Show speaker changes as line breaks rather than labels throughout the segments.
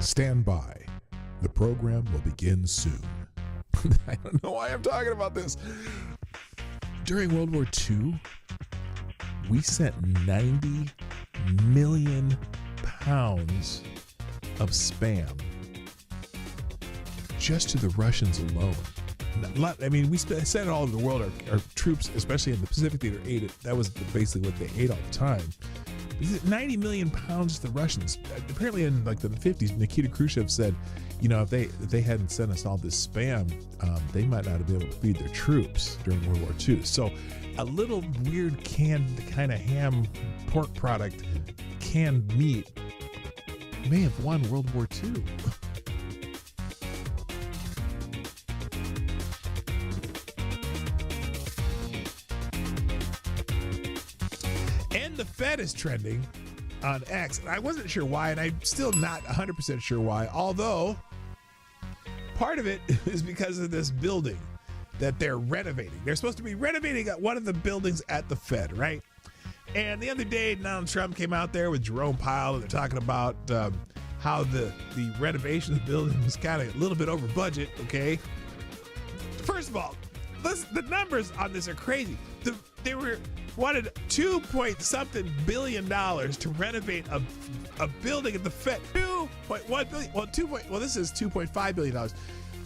Stand by. The program will begin soon. I don't know why I'm talking about this. During World War II, we sent 90 million pounds of spam just to the Russians alone. I mean, we sent it all over the world. Our troops, especially in the Pacific Theater, ate it. That was basically what they ate all the time. 90 million pounds to the Russians. Apparently in like the 50s, Nikita Khrushchev said, you know, if they hadn't sent us all this spam, they might not have been able to feed their troops during World War II. So a little weird canned kind of ham pork product, canned meat, may have won World War II. And the Fed is trending on X. And I wasn't sure why, and I'm still not 100% sure why, although part of it is because of this building that they're renovating. They're supposed to be renovating one of the buildings at the Fed, right? And the other day, Donald Trump came out there with Jerome Powell, and they're talking about how the renovation of the building was kind of a little bit over budget, okay? First of all, the numbers on this are crazy. They wanted $2.something billion to renovate a building at the Fed. $2.1 billion. Well, this is $2.5 billion.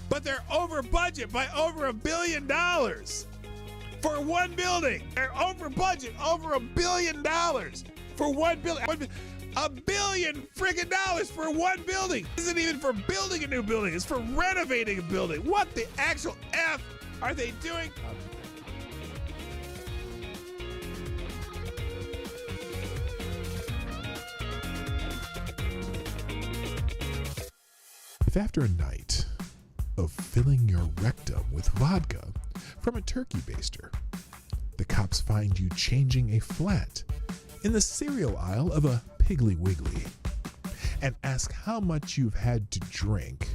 But they're over budget by over $1 billion for one building. They're over budget over $1 billion for one building. $1 billion friggin' dollars for one building. This isn't even for building a new building. It's for renovating a building. What the actual F are they doing? If after a night of filling your rectum with vodka from a turkey baster, the cops find you changing a flat in the cereal aisle of a Piggly Wiggly and ask how much you've had to drink,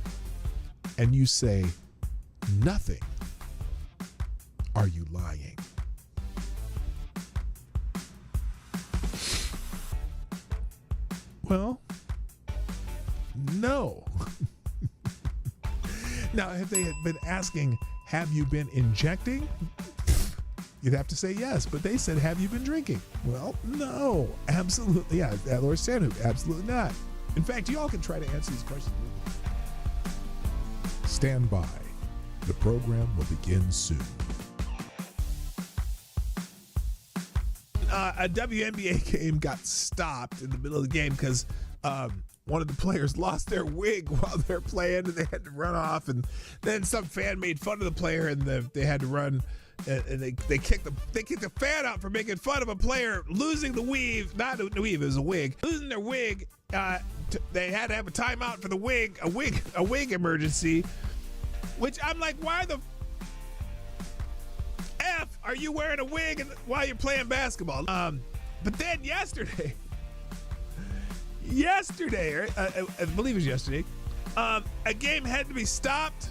and you say nothing, are you lying? Well, no. Now, if they had been asking, have you been injecting? You'd have to say yes, but they said, have you been drinking? Well, no, absolutely. Yeah, Lord Stanhope, absolutely not. In fact, you all can try to answer these questions. Stand by. The program will begin soon. A WNBA game got stopped in the middle of the game because one of the players lost their wig while they're playing, and they had to run off. And then some fan made fun of the player, and they had to run. And they kicked the fan out for making fun of a player losing the weave. Not a weave, it was a wig. Losing their wig. They had to have a timeout for the wig, a wig emergency. Which I'm like, why the F are you wearing a wig while you're playing basketball? But then yesterday, or I believe it was yesterday, a game had to be stopped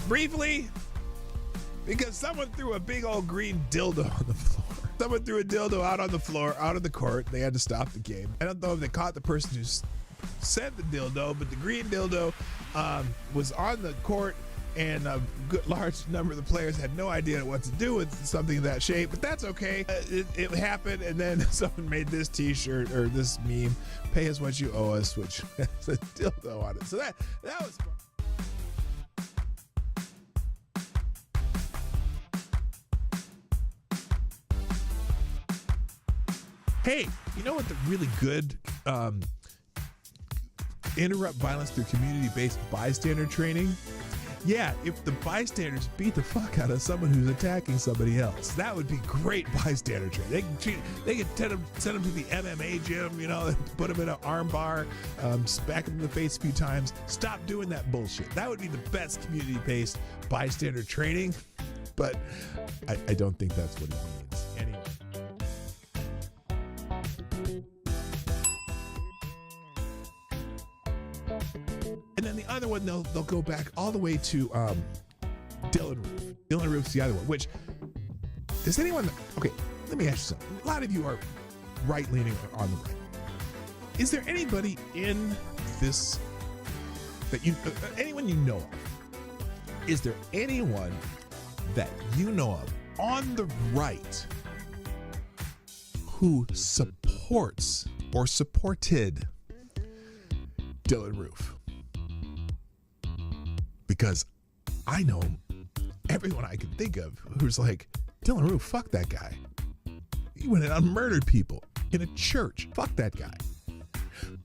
briefly because someone threw a big old green dildo on the floor. Someone threw a dildo out on the floor, out of the court. They had to stop the game. I don't know if they caught the person who sent the dildo, but the green dildo was on the court, and a good large number of the players had no idea what to do with something of that shape, but that's okay. It happened, and then someone made this t-shirt or this meme, pay us what you owe us, which has a dildo on it. So that was fun. Hey, you know what the really good interrupt violence through community-based bystander training? Yeah, if the bystanders beat the fuck out of someone who's attacking somebody else, that would be great bystander training. They could send them to the MMA gym, you know, put them in an arm bar, smack them in the face a few times. Stop doing that bullshit. That would be the best community-based bystander training, but I don't think that's what it means. Anyway. And then the other one, they'll go back all the way to Dylan Roof. Dylan Roof's the other one, which, does anyone, okay, let me ask you something. A lot of you are right-leaning on the right. Is there anybody in this that you, anyone you know of? Is there anyone that you know of on the right who supports or supported Dylan Roof? Because I know everyone I can think of who's like, Dylan Roof, fuck that guy. He went and murdered people in a church. Fuck that guy.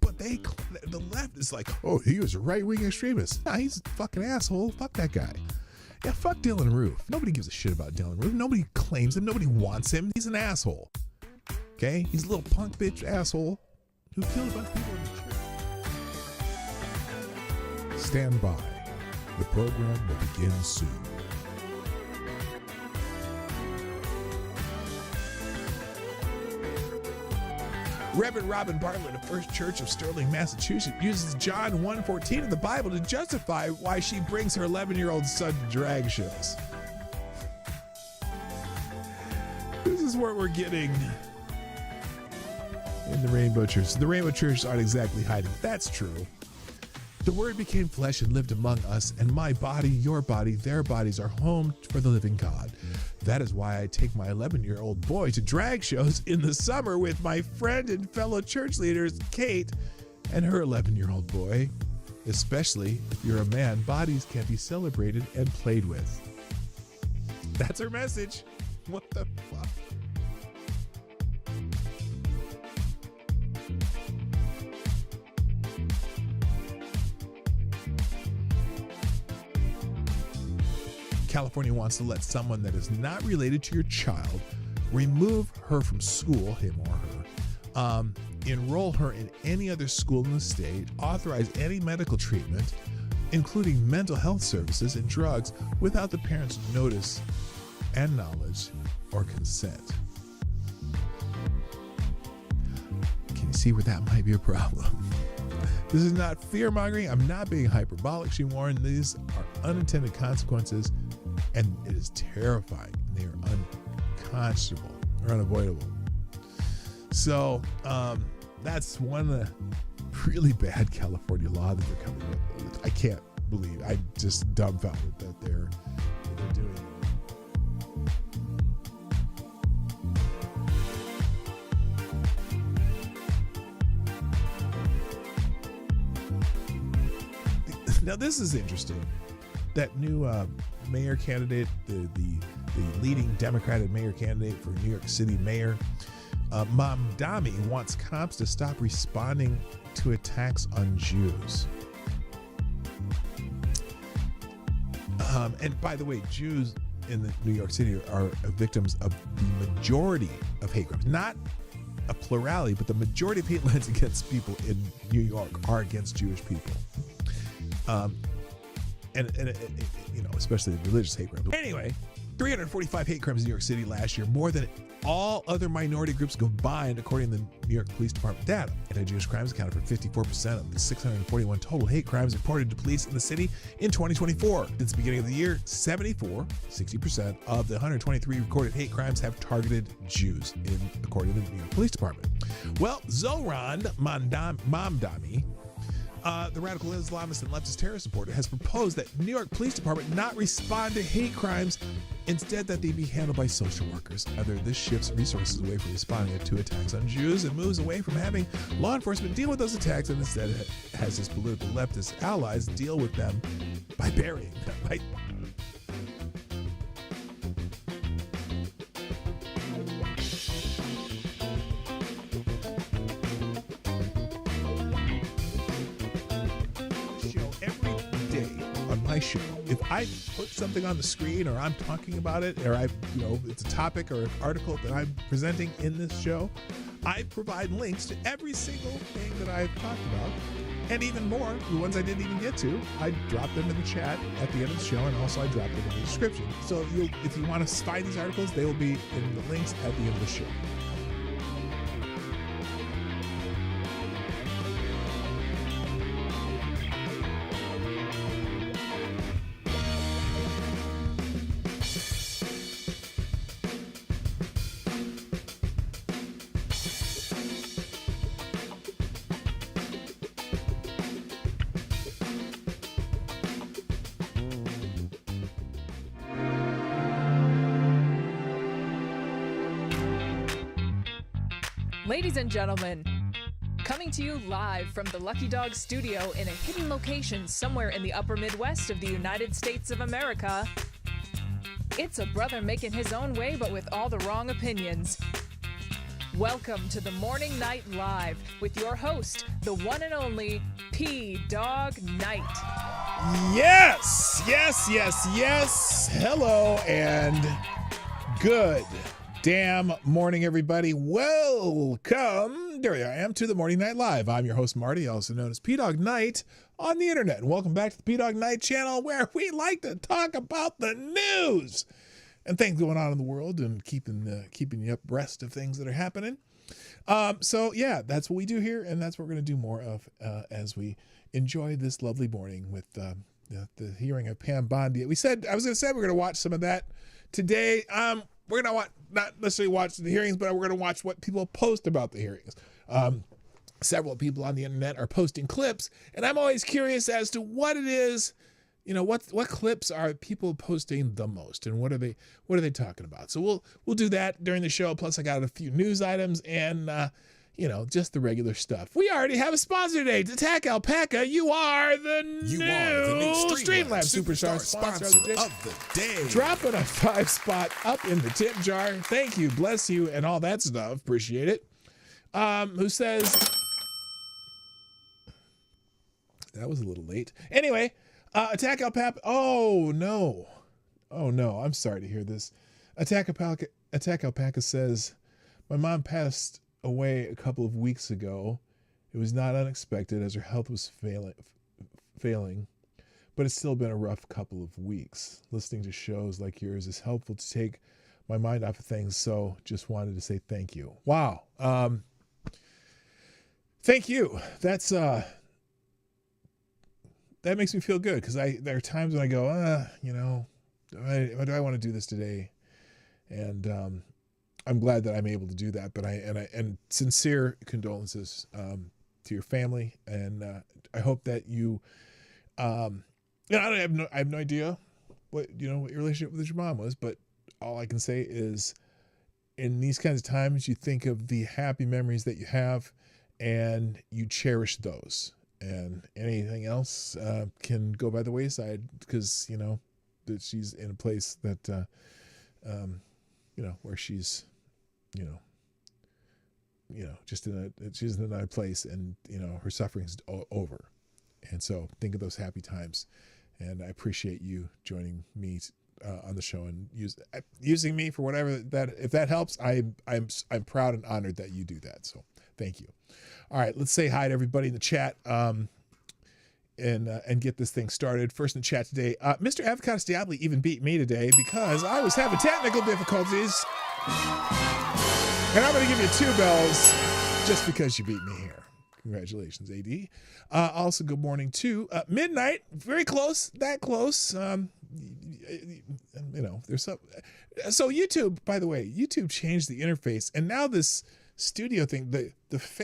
But the left is like, oh, he was a right-wing extremist. Nah, he's a fucking asshole. Fuck that guy. Yeah, fuck Dylan Roof. Nobody gives a shit about Dylan Roof. Nobody claims him. Nobody wants him. He's an asshole. Okay? He's a little punk bitch asshole who killed a bunch of people in the church. Stand by. The program will begin soon. Reverend Robin Bartlett of First Church of Sterling, Massachusetts, uses John 1:14 of the Bible to justify why she brings her 11-year-old son to drag shows. This is what we're getting in the Rainbow Church. The Rainbow Church aren't exactly hiding. That's true. The Word became flesh and lived among us, and my body, your body, their bodies are home for the living God. That is why I take my 11-year-old boy to drag shows in the summer with my friend and fellow church leaders, Kate, and her 11-year-old boy. Especially if you're a man, bodies can be celebrated and played with. That's her message. What the fuck? California wants to let someone that is not related to your child remove her from school, him or her, enroll her in any other school in the state, authorize any medical treatment, including mental health services and drugs, without the parent's notice and knowledge or consent. Can you see where that might be a problem? This is not fear-mongering. I'm not being hyperbolic, she warned. These are unintended consequences, and it is terrifying. They are unconscionable or unavoidable. So that's one really bad California law that they're coming up with. I can't believe. I'm just dumbfounded that they're doing it. Now this is interesting. That new mayor candidate, the leading Democratic mayor candidate for New York City mayor, Damme, wants cops to stop responding to attacks on Jews. And by the way, Jews in the New York City are victims of the majority of hate crimes. Not a plurality, but the majority of hate crimes against people in New York are against Jewish people. And you know, especially the religious hate crimes. Anyway, 345 hate crimes in New York City last year, more than all other minority groups combined, according to the New York Police Department data. Anti-Jewish crimes accounted for 54% of the 641 total hate crimes reported to police in the city in 2024. Since the beginning of the year, 60% of the 123 recorded hate crimes have targeted Jews, according to the New York Police Department. Well, Zohran Mamdani, the radical Islamist and leftist terrorist supporter, has proposed that New York Police Department not respond to hate crimes, instead that they be handled by social workers. Either this shifts resources away from responding to attacks on Jews and moves away from having law enforcement deal with those attacks, and instead has his political leftist allies deal with them by burying them. Show. If I put something on the screen, or I'm talking about it, or it's a topic or an article that I'm presenting in this show, I provide links to every single thing that I've talked about, and even more, the ones I didn't even get to, I drop them in the chat at the end of the show, and also I drop them in the description. So if you want to find these articles, they will be in the links at the end of the show.
Ladies and gentlemen, coming to you live from the Lucky Dog studio in a hidden location somewhere in the upper Midwest of the United States of America, it's a brother making his own way but with all the wrong opinions. Welcome to the Morning Night Live with your host, the one and only PDawgKnight.
Yes, yes, yes, yes. Hello and good damn morning, everybody. Welcome. There I am to the Morning Night Live. I'm your host, Marty, also known as PDawgKnight on the internet. And welcome back to the Dawg Knight Channel, where we like to talk about the news and things going on in the world and keeping you abreast of things that are happening. So yeah, that's what we do here, and that's what we're going to do more of as we enjoy this lovely morning with the hearing of Pam Bondi. I was going to say we're going to watch some of that today. We're going to not necessarily watch the hearings, but we're going to watch what people post about the hearings. Several people on the internet are posting clips, and I'm always curious as to what it is. You know, what clips are people posting the most, and what are they talking about? So we'll do that during the show. Plus, I got a few news items and just the regular stuff. We already have a sponsor today. Attack Alpaca. You are the new Streamlabs Superstar sponsor of the day. Dropping a 5-spot up in the tip jar. Thank you, bless you, and all that stuff. Appreciate it. Who says that was a little late? Anyway. Attack Alpaca. Oh no. I'm sorry to hear this. Attack Alpaca says, my mom passed away a couple of weeks ago. It was not unexpected as her health was failing, but it's still been a rough couple of weeks. Listening to shows like yours is helpful to take my mind off of things. So just wanted to say thank you. Wow. Thank you. That makes me feel good because there are times when I go, do I want to do this today? And I'm glad that I'm able to do that. But and sincere condolences to your family, and I hope that you, I have no idea what your relationship with your mom was, but all I can say is, in these kinds of times, you think of the happy memories that you have, and you cherish those. And anything else can go by the wayside because that she's in a place that where she's she's in another place, and her suffering's over. And so think of those happy times, and I appreciate you joining me on the show and using me for whatever that, if that helps. I'm proud and honored that you do that. So thank you. All right, let's say hi to everybody in the chat and get this thing started. First in the chat today, Mr. Avocados Diablo even beat me today because I was having technical difficulties. And I'm going to give you 2 bells just because you beat me here. Congratulations, AD. Also, good morning to Midnight. Very close, that close. There's some. So YouTube, by the way, YouTube changed the interface, and now this studio thing,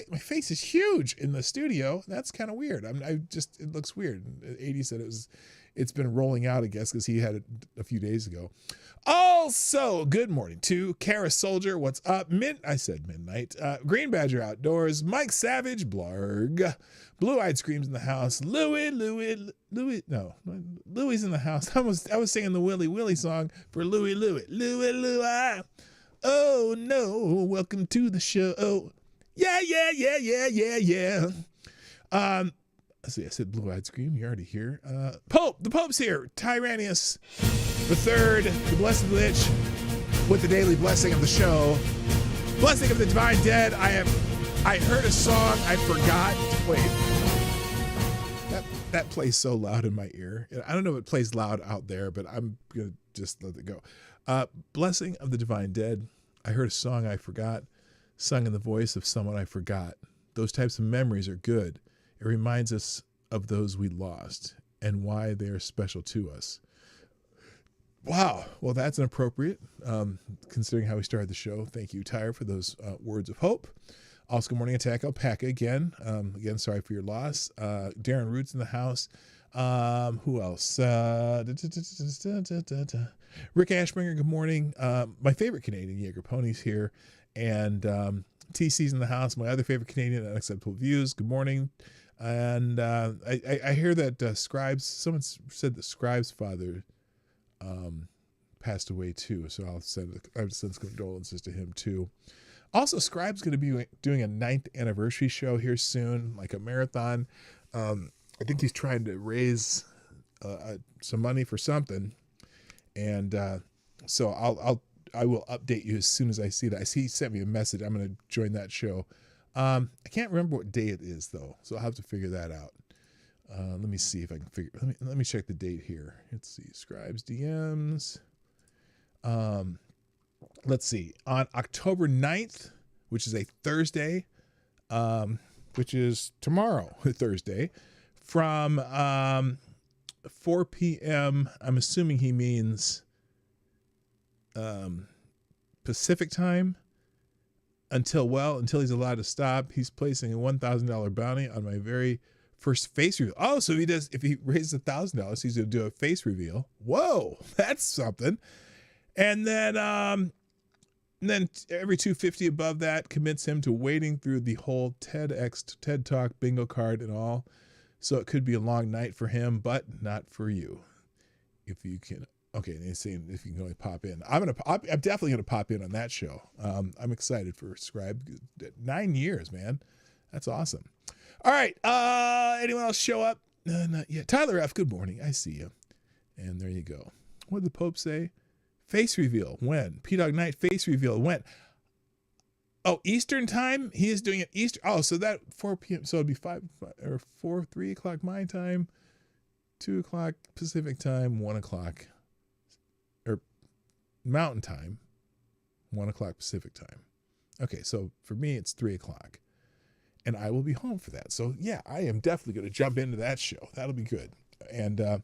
my face is huge in the studio. That's kind of weird. It looks weird. 80 said it's been rolling out, I guess, because he had it a few days ago. Also, good morning to Kara Soldier. What's up? I said midnight. Green Badger Outdoors. Mike Savage. Blarg. Blue Eyed Screams in the house. Louie. No, Louie's in the house. I was singing the Willy Willy song for Louie. Louie. Oh no, welcome to the show. Yeah. Let's see, I said Blue Eyed Scream, you're already here. The Pope's here. Tyrannius the Third, the Blessed Lich, with the daily blessing of the show. Blessing of the Divine Dead. I heard a song, I forgot. Wait. That plays so loud in my ear. I don't know if it plays loud out there, but I'm gonna just let it go. Blessing of the Divine Dead. I heard a song I forgot, sung in the voice of someone I forgot. Those types of memories are good. It reminds us of those we lost and why they are special to us. Wow. Well, that's inappropriate, considering how we started the show. Thank you, Tyre, for those words of hope. Also, good morning, Attack Alpaca again. Again, sorry for your loss. Darren Roots in the house. Who else? Rick Ashbringer, good morning. My favorite Canadian Jaeger Ponies here. And TC's in the house. My other favorite Canadian, Unacceptable Views. Good morning. And I hear that Scribes, someone said that Scribes' father passed away too. So I'll send condolences to him too. Also, Scribe's going to be doing a 9th anniversary show here soon, like a marathon. I think he's trying to raise some money for something. And so I will update you as soon as I see that. He sent me a message. I'm going to join that show. I can't remember what day it is though, so I'll have to figure that out. Let me see if I can figure. Let me check the date here. Let's see, Scribes DMs. Let's see, on October 9th, which is a Thursday, which is tomorrow, Thursday, from 4 p.m. I'm assuming he means Pacific time. Until he's allowed to stop, he's placing a $1,000 bounty on my very first face reveal. Oh, so if he raises $1,000, he's going to do a face reveal. Whoa, that's something. And then every $250 above that commits him to wading through the whole TED Talk bingo card and all. So it could be a long night for him, but not for you. If you can. Okay, and he's saying if you can only pop in. I'm definitely gonna pop in on that show. I'm excited for Scribe. 9 years, man. That's awesome. All right. Anyone else show up? Not yet. Tyler F. Good morning. I see you. And there you go. What did the Pope say? Face reveal when? PDawgKnight face reveal when? Oh, Eastern time. He is doing it Eastern. Oh, so that 4 p.m. So it'd be 3 o'clock my time, 2 o'clock Pacific time, 1 o'clock. Mountain time, 1 o'clock Pacific time. Okay, so for me, it's 3 o'clock. And I will be home for that. So, yeah, I am definitely going to jump into that show. That'll be good. And,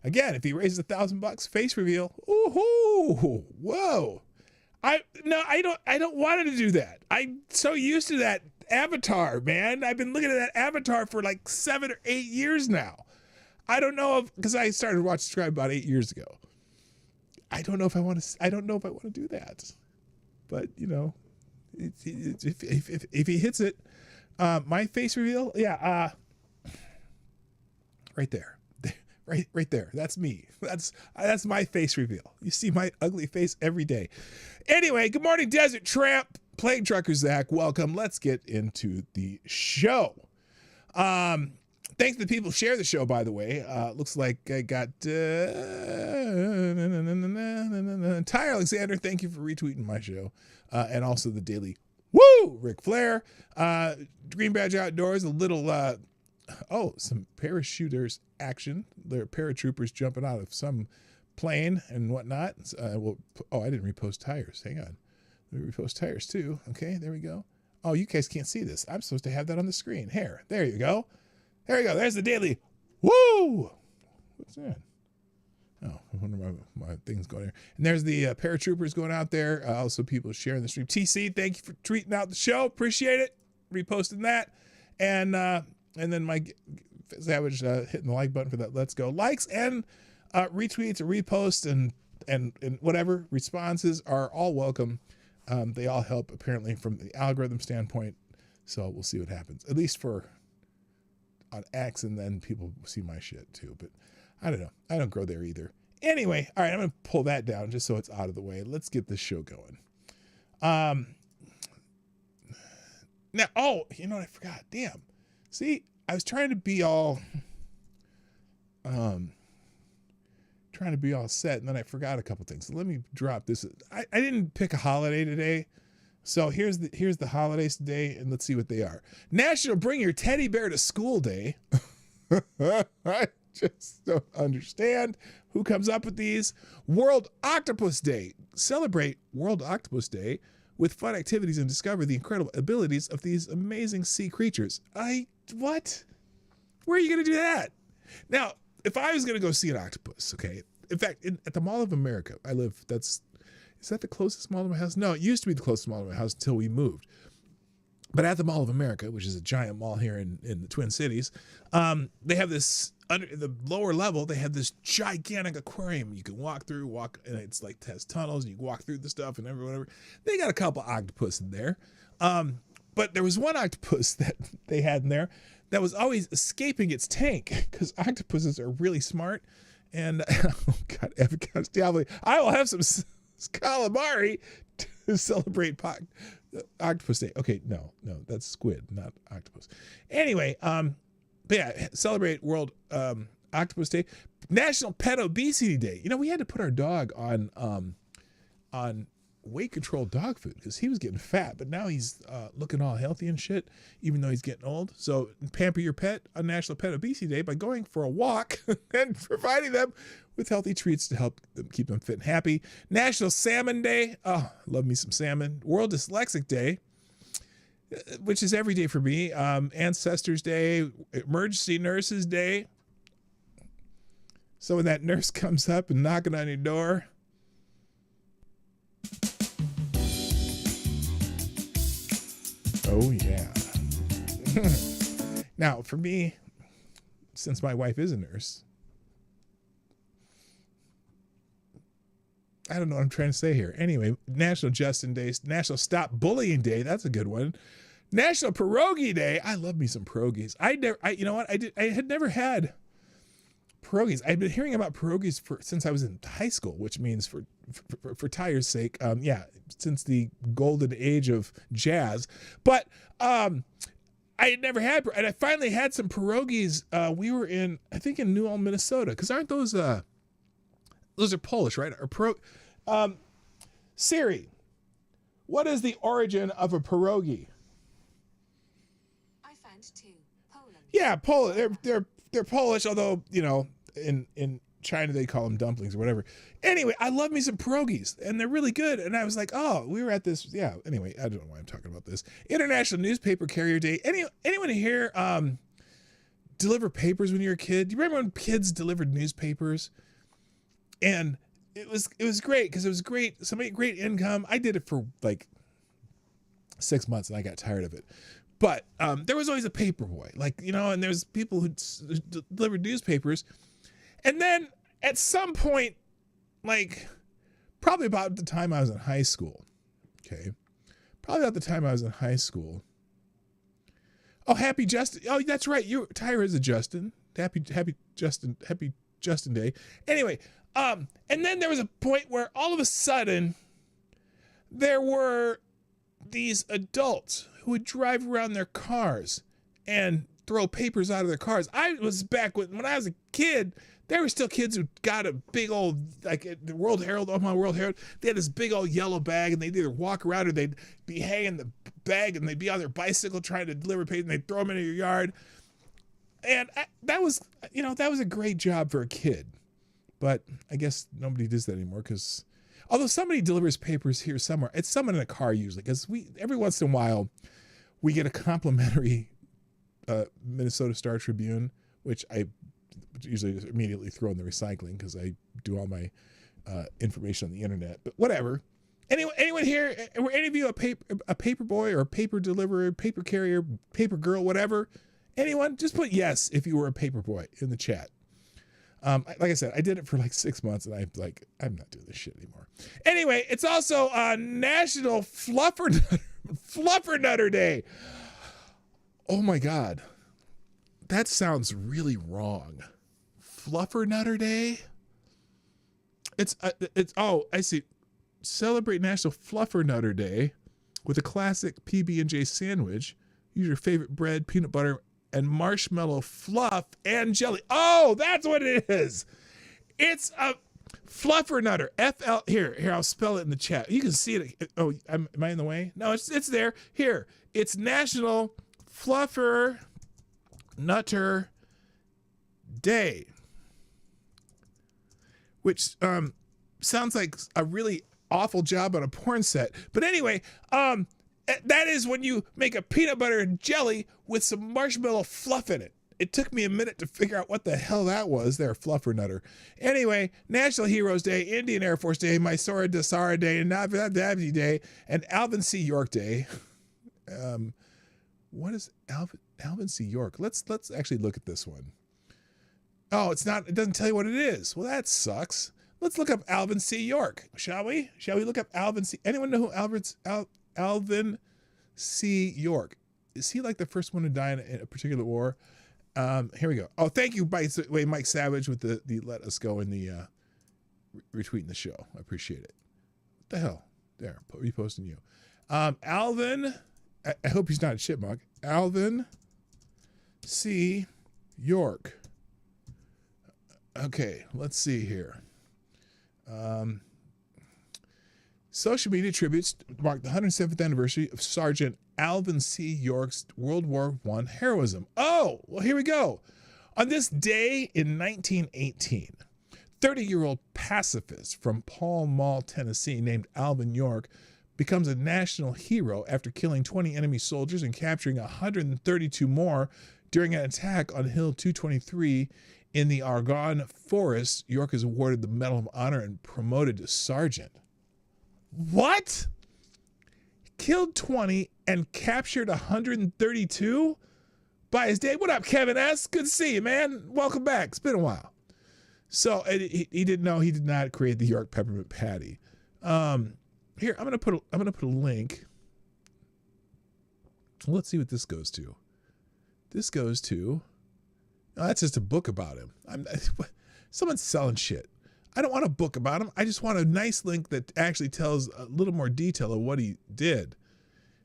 again, if he raises $1,000, face reveal. Ooh, whoa. I don't want to do that. I'm so used to that avatar, man. I've been looking at that avatar for like 7 or 8 years now. I don't know because I started watching Scribe about 8 years ago. I don't know if I want to do that, but you know, if he hits it, my face reveal, yeah, right there, right there. That's me. That's my face reveal. You see my ugly face every day. Anyway, good morning, Desert Tramp, Plague Trucker Zach. Welcome. Let's get into the show. Thanks to the people who share the show, by the way. Looks like I got Ty Alexander. Thank you for retweeting my show. And also the Daily Woo! Ric Flair. Green Badge Outdoors. A little, some parachuters action. There are paratroopers jumping out of some plane and whatnot. I didn't repost tires. Hang on. Let me repost tires too. Okay, there we go. Oh, you guys can't see this. I'm supposed to have that on the screen. Here, there you go. There we go. There's the Daily Woo! What's that? Oh, I wonder why my thing's going there. And there's the paratroopers going out there. Also, people sharing the stream. TC, thank you for tweeting out the show. Appreciate it. Reposting that. And then Mike Savage hitting the like button for that. Let's go. Likes and retweets or reposts and whatever responses are all welcome. They all help, apparently, from the algorithm standpoint. So we'll see what happens. At least for on X, and then people see my shit too. But I don't know. I don't grow there either. Anyway, all right, I'm going to pull that down just so it's out of the way. Let's get this show going. Now, you know what I forgot? Damn. See, I was trying to be all set, and then I forgot a couple things. So let me drop this. I didn't pick a holiday today. So here's the holidays today, and let's see what they are. National Bring Your Teddy Bear to School Day. I just don't understand who comes up with these. World Octopus Day. Celebrate World Octopus Day with fun activities and discover the incredible abilities of these amazing sea creatures. What? Where are you going to do that? Now, if I was going to go see an octopus, okay, in fact, at the Mall of America, I live, is that the closest mall to my house? No, it used to be the closest mall to my house until we moved. But at the Mall of America, which is a giant mall here in the Twin Cities, they have this, under the lower level, they have this gigantic aquarium you can walk, and it's like has tunnels, and you can walk through the stuff and whatever. They got a couple octopus in there. But there was one octopus that they had in there that was always escaping its tank because octopuses are really smart. And oh God, Evan Diablo, I will have some calamari to celebrate Octopus Day. Okay, no, that's squid, not octopus. Anyway, but yeah, celebrate World Octopus Day, National Pet Obesity Day. You know, we had to put our dog on weight control dog food because he was getting fat, but now he's looking all healthy and shit, even though he's getting old. So pamper your pet on National Pet Obesity Day by going for a walk and providing them with healthy treats to help them keep them fit and happy. National Salmon Day. Oh, love me some salmon. World Dyslexic Day, which is every day for me. Ancestors Day, Emergency Nurses Day. So when that nurse comes up and knocking on your door, oh yeah. Now for me, since my wife is a nurse, I don't know what I'm trying to say here. Anyway, National Justin Day, National Stop Bullying Day. That's a good one. National Pierogi Day. I love me some pierogies. You know what? I had never had pierogies. I've been hearing about pierogies since I was in high school, which means for Tyre's sake, since the golden age of jazz. But I had never had, and I finally had some pierogies. We were in New Ulm, Minnesota, because aren't those are Polish, right? Or Siri, what is the origin of a pierogi?
I found two. Poland.
Yeah, Poland. They're Polish, although, you know, in China they call them dumplings or whatever. Anyway, I love me some pierogies, and they're really good. And I was like, oh, we were at this. Yeah. Anyway, I don't know why I'm talking about this. International Newspaper Carrier Day. Anyone here deliver papers when you were a kid? Do you remember when kids delivered newspapers? And it was great because it was great. Somebody great income. I did it for like 6 months and I got tired of it. But there was always a paper boy, like, you know, and there's people who delivered newspapers. And then at some point, like probably about the time I was in high school. Okay. Probably about the time I was in high school. Oh, happy Justin. Oh, that's right. Tyra is a Justin. Happy Justin Day. Anyway, and then there was a point where all of a sudden there were these adults who would drive around their cars and throw papers out of their cars. I was back when I was a kid, there were still kids who got a big old, like the World Herald, Omaha World Herald, they had this big old yellow bag and they'd either walk around or they'd be hanging the bag and they'd be on their bicycle trying to deliver papers and they'd throw them into your yard. And that was a great job for a kid. But I guess nobody does that anymore because although somebody delivers papers here somewhere, it's someone in a car usually because every once in a while we get a complimentary Minnesota Star Tribune, which I usually just immediately throw in the recycling because I do all my information on the internet. But whatever. Anyone here? Were any of you a paper boy or a paper deliverer, paper carrier, paper girl, whatever? Anyone? Just put yes if you were a paper boy in the chat. Like I said, I did it for like 6 months and I'm not doing this shit anymore. Anyway, it's also National Fluffernutter Day. Oh my God. That sounds really wrong. Fluffernutter Day? I see. Celebrate National Fluffernutter Day with a classic PB&J sandwich. Use your favorite bread, peanut butter, and marshmallow fluff and jelly. Oh, that's what it is. It's a fluffernutter. Here, I'll spell it in the chat. You can see it. Oh, am I in the way? No, it's there. Here, it's National Fluffernutter Day, which sounds like a really awful job on a porn set. But anyway, that is when you make a peanut butter and jelly with some marshmallow fluff in it. It took me a minute to figure out what the hell that was there, Fluffernutter. Anyway, National Heroes Day, Indian Air Force Day, Mysore Dasara Day, and Navy Day, and Alvin C. York Day. What is Alvin C. York? Let's actually look at this one. Oh, it doesn't tell you what it is. Well, that sucks. Let's look up Alvin C. York, shall we? Shall we look up Alvin C. Anyone know who Alvin C. York. Is he like the first one to die in a particular war? Here we go. Oh, thank you, Mike Savage, with the let us go in the retweeting the show. I appreciate it. What the hell? There, reposting you. Alvin, I hope he's not a chipmunk. Alvin C. York. Okay, let's see here. Social media tributes mark the 107th anniversary of Sergeant Alvin C. York's World War I heroism. Oh, well, here we go. On this day in 1918, 30-year-old pacifist from Pall Mall, Tennessee, named Alvin York, becomes a national hero after killing 20 enemy soldiers and capturing 132 more during an attack on Hill 223 in the Argonne Forest. York is awarded the Medal of Honor and promoted to sergeant. What? Killed 20 and captured 132 by his day. What up, Kevin S? Good to see you, man. Welcome back. It's been a while. So he didn't know he did not create the York peppermint patty. Here, I'm gonna put a link. Let's see what this goes to. This goes to. Oh, that's just a book about him. Someone's selling shit. I don't want a book about him. I just want a nice link that actually tells a little more detail of what he did.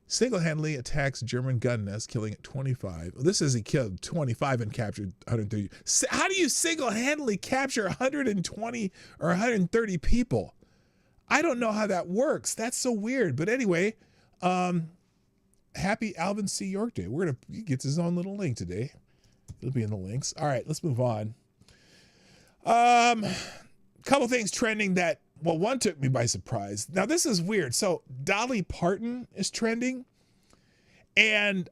Single-handedly attacks German gun nest, killing 25. Well, this says he killed 25 and captured 130. How do you single-handedly capture 120 or 130 people? I don't know how that works. That's so weird. But anyway, happy Alvin C. York Day. He gets his own little link today. It'll be in the links. All right, let's move on. Couple things trending that, well, one took me by surprise. Now, this is weird. So Dolly Parton is trending. And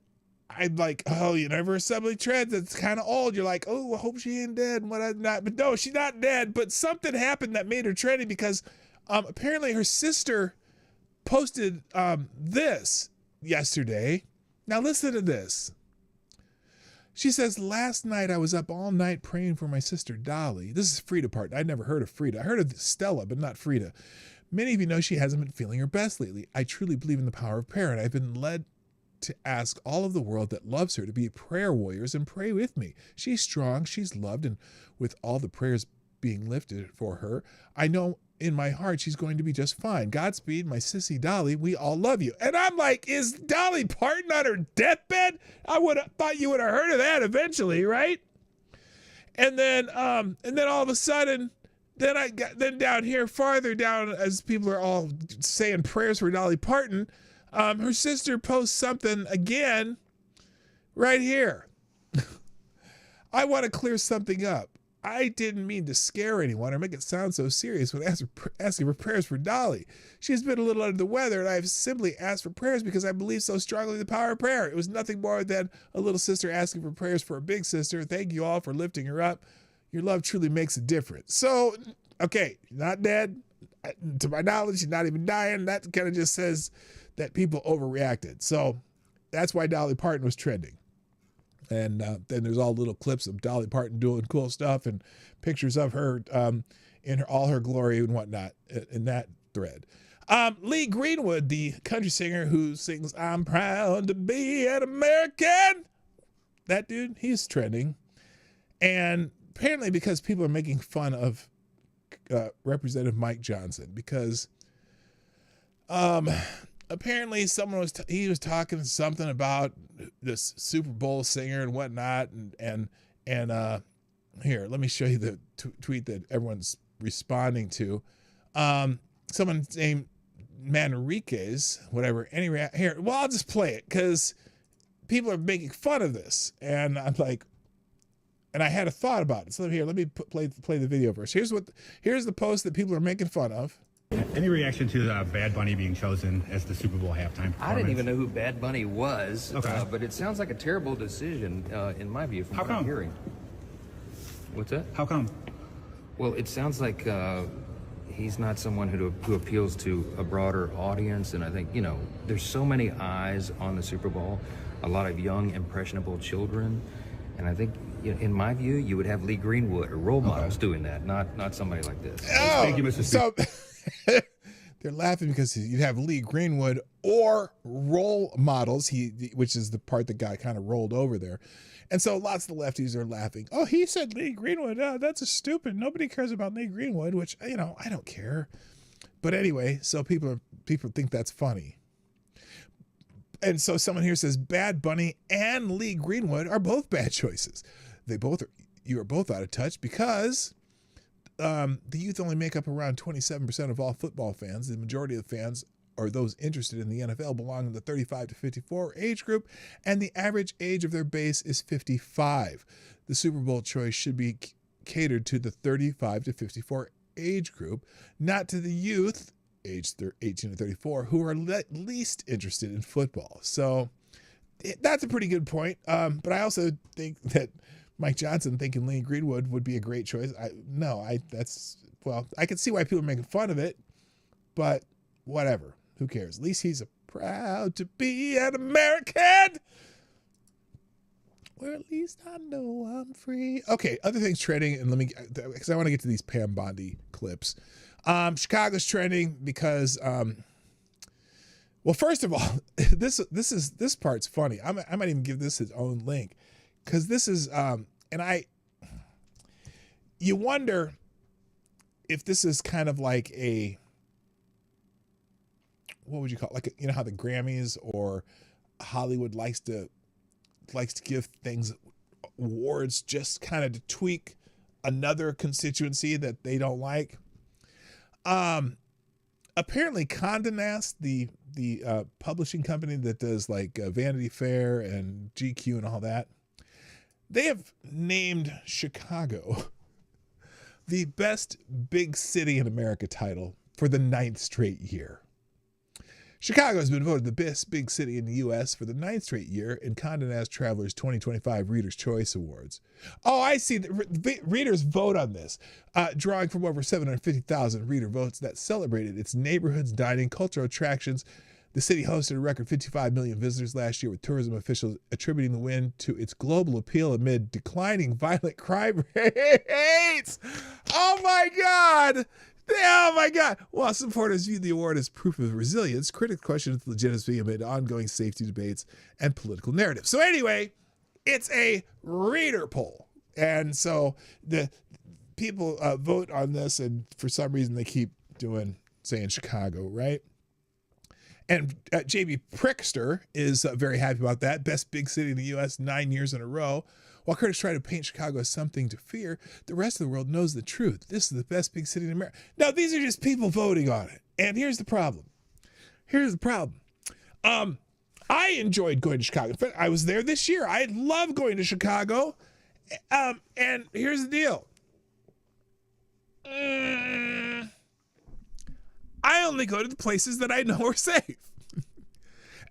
I'm like, oh, Universal Assembly trends. It's kind of old. You're like, oh, I hope she ain't dead. And what not. But no, she's not dead. But something happened that made her trending because apparently her sister posted this yesterday. Now, listen to this. She says, last night I was up all night praying for my sister Dolly. This is Frida Parton. I'd never heard of Frida. I heard of Stella, but not Frida. Many of you know she hasn't been feeling her best lately. I truly believe in the power of prayer, and I've been led to ask all of the world that loves her to be prayer warriors and pray with me. She's strong, she's loved, and with all the prayers being lifted for her, I know in my heart she's going to be just fine. Godspeed, my sissy Dolly. We all love you. And I'm like, is Dolly Parton on her deathbed? I would have thought you would have heard of that eventually, right? And then all of a sudden, then down here, farther down, as people are all saying prayers for Dolly Parton, her sister posts something again right here. I want to clear something up. I didn't mean to scare anyone or make it sound so serious when asking for prayers for Dolly. She has been a little under the weather, and I have simply asked for prayers because I believe so strongly in the power of prayer. It was nothing more than a little sister asking for prayers for a big sister. Thank you all for lifting her up. Your love truly makes a difference. So, okay, not dead. To my knowledge, she's not even dying. That kind of just says that people overreacted. So that's why Dolly Parton was trending. And then there's all little clips of Dolly Parton doing cool stuff and pictures of her in all her glory and whatnot in that thread. Lee Greenwood, the country singer who sings "I'm proud to be an American," that dude, he's trending. And apparently because people are making fun of Representative Mike Johnson because apparently someone was talking something about this Super Bowl singer and whatnot, and here, let me show you the tweet that everyone's responding to. Someone named Manriquez, whatever. Here, well, I'll just play it because people are making fun of this, and I'm like, and I had a thought about it. So here, let me play the video first. Here's the post that people are making fun of.
Any reaction to Bad Bunny being chosen as the Super Bowl halftime performance?
I didn't even know who Bad Bunny was,
okay.
But it sounds like a terrible decision, in my view, from what I'm hearing. What's that?
How come?
Well, it sounds like he's not someone who appeals to a broader audience, and I think, there's so many eyes on the Super Bowl, a lot of young, impressionable children, and I think, in my view, you would have Lee Greenwood or role models doing that, not somebody like this.
Oh,
thank you, Mr. Speaker.
They're laughing because you'd have Lee Greenwood or role models, which is the part that got kind of rolled over there. And so lots of the lefties are laughing. Oh, he said Lee Greenwood. That's a stupid. Nobody cares about Lee Greenwood, which, I don't care. But anyway, so people think that's funny. And so someone here says Bad Bunny and Lee Greenwood are both bad choices. You are both out of touch because the youth only make up around 27% of all football fans. The majority of the fans or those interested in the NFL belong in the 35 to 54 age group, and the average age of their base is 55. The Super Bowl choice should be catered to the 35 to 54 age group, not to the youth, aged 18 to 34, who are least interested in football. So that's a pretty good point. But I also think that Mike Johnson thinking Lee Greenwood would be a great choice. I can see why people are making fun of it, but whatever. Who cares? At least he's proud to be an American. Or at least I know I'm free. Okay, other things trending, and because I want to get to these Pam Bondi clips. Chicago's trending because, well, first of all, this part's funny. I might even give this its own link because this is, you wonder if this is kind of like what would you call it? Like, how the Grammys or Hollywood likes to give things awards just kind of to tweak another constituency that they don't like. Apparently Condé Nast, the publishing company that does like Vanity Fair and GQ and all that, they have named Chicago the best big city in America title for the 9th straight year. Chicago has been voted the best big city in the U.S. for the 9th straight year in Condé Nast Traveler's 2025 Reader's Choice Awards. Oh, I see. Readers vote on this, drawing from over 750,000 reader votes that celebrated its neighborhoods, dining, cultural attractions. The city hosted a record 55 million visitors last year, with tourism officials attributing the win to its global appeal amid declining violent crime rates. Oh, my God. Oh, my God. While supporters view the award as proof of resilience, critics question its legitimacy amid ongoing safety debates and political narratives. So anyway, it's a reader poll. And so the people vote on this, and for some reason they keep saying Chicago, right? And J.B. Prickster is very happy about that. Best big city in the U.S. 9 years in a row. While critics try to paint Chicago as something to fear, the rest of the world knows the truth. This is the best big city in America. Now, these are just people voting on it. And here's the problem. I enjoyed going to Chicago. In fact, I was there this year. I love going to Chicago. And here's the deal. I only go to the places that I know are safe.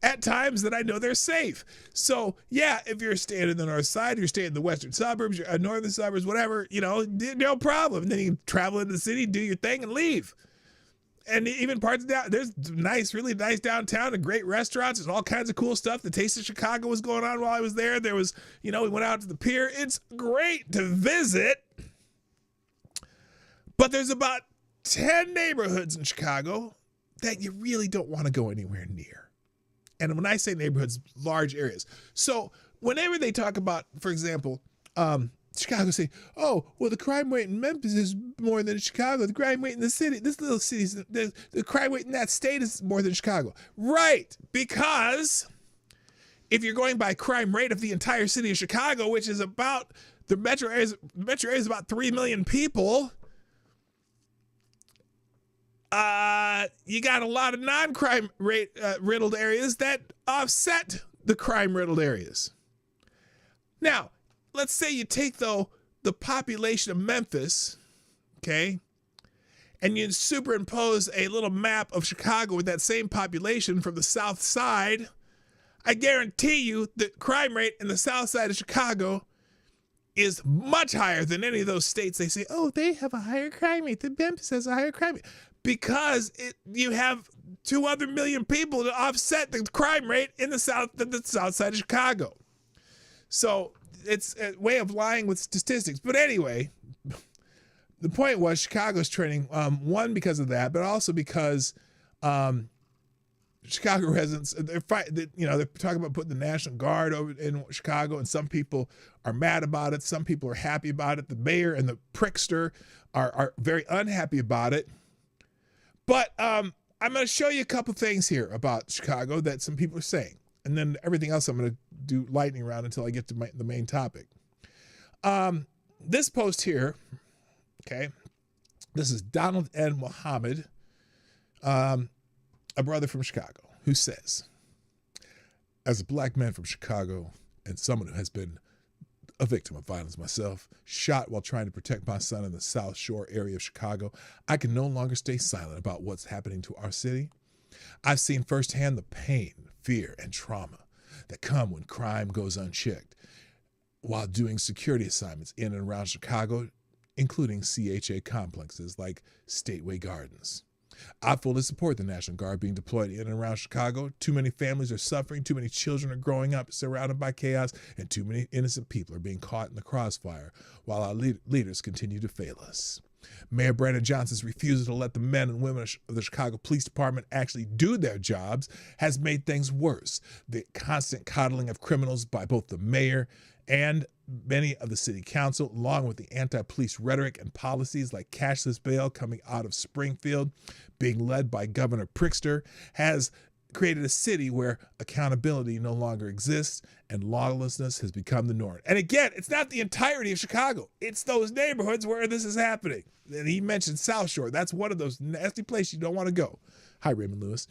At times that I know they're safe. So, yeah, if you're staying in the north side, you're staying in the western suburbs, northern suburbs, whatever, no problem. And then you can travel into the city, do your thing, and leave. And even parts of down, there's really nice downtown and great restaurants. There's all kinds of cool stuff. The Taste of Chicago was going on while I was there. There was, we went out to the pier. It's great to visit. But there's about 10 neighborhoods in Chicago that you really don't want to go anywhere near. And when I say neighborhoods, large areas. So whenever they talk about, for example, Chicago say, oh, well, the crime rate in Memphis is more than Chicago. The crime rate in this little city, the crime rate in that state is more than Chicago. Right, because if you're going by crime rate of the entire city of Chicago, which is about, the metro area is about 3 million people, you got a lot of non-crime rate riddled areas that offset the crime riddled areas. Now, let's say you take the population of Memphis, okay, and you superimpose a little map of Chicago with that same population from the south side. I guarantee you the crime rate in the south side of Chicago is much higher than any of those states. They say, oh, they have a higher crime rate. The Memphis has a higher crime rate. Because you have 2 other million people to offset the crime rate in the south side of Chicago. So it's a way of lying with statistics. But anyway, the point was Chicago's trending, one, because of that, but also because Chicago residents, they're talking about putting the National Guard over in Chicago, and some people are mad about it. Some people are happy about it. The mayor and the prickster are very unhappy about it. But I'm going to show you a couple things here about Chicago that some people are saying. And then everything else I'm going to do lightning round until I get to the main topic. This post here, okay, this is Donald N. Muhammad, a brother from Chicago, who says, as a black man from Chicago and someone who has been a victim of violence myself, shot while trying to protect my son in the South Shore area of Chicago, I can no longer stay silent about what's happening to our city. I've seen firsthand the pain, fear, and trauma that come when crime goes unchecked while doing security assignments in and around Chicago, including CHA complexes like Stateway Gardens. I fully support the National Guard being deployed in and around Chicago. Too many families are suffering, too many children are growing up surrounded by chaos, and too many innocent people are being caught in the crossfire while our leaders continue to fail us. Mayor Brandon Johnson's refusal to let the men and women of the Chicago Police Department actually do their jobs has made things worse. The constant coddling of criminals by both the mayor and many of the city council, along with the anti-police rhetoric and policies like cashless bail coming out of Springfield, being led by Governor Prickster, has created a city where accountability no longer exists and lawlessness has become the norm. And again, it's not the entirety of Chicago. It's those neighborhoods where this is happening. And he mentioned South Shore. That's one of those nasty places you don't want to go. Hi, Raymond Lewis.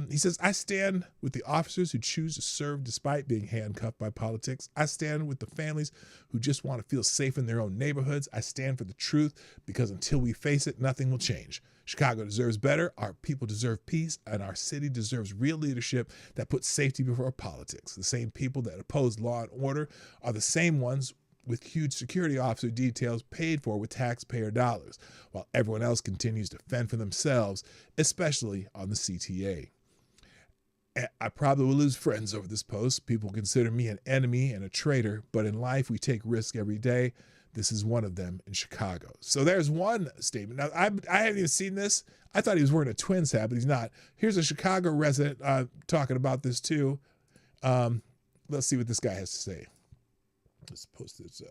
He says, I stand with the officers who choose to serve despite being handcuffed by politics. I stand with the families who just want to feel safe in their own neighborhoods. I stand for the truth because until we face it, nothing will change. Chicago deserves better, our people deserve peace, and our city deserves real leadership that puts safety before politics. The same people that oppose law and order are the same ones with huge security officer details paid for with taxpayer dollars, while everyone else continues to fend for themselves, especially on the CTA. I probably will lose friends over this post. People consider me an enemy and a traitor, but in life we take risks every day. This is one of them in Chicago. So there's one statement. Now, I haven't even seen this. I thought he was wearing a Twins hat, but he's not. Here's a Chicago resident talking about this too. Let's see what this guy has to say. Let's post this,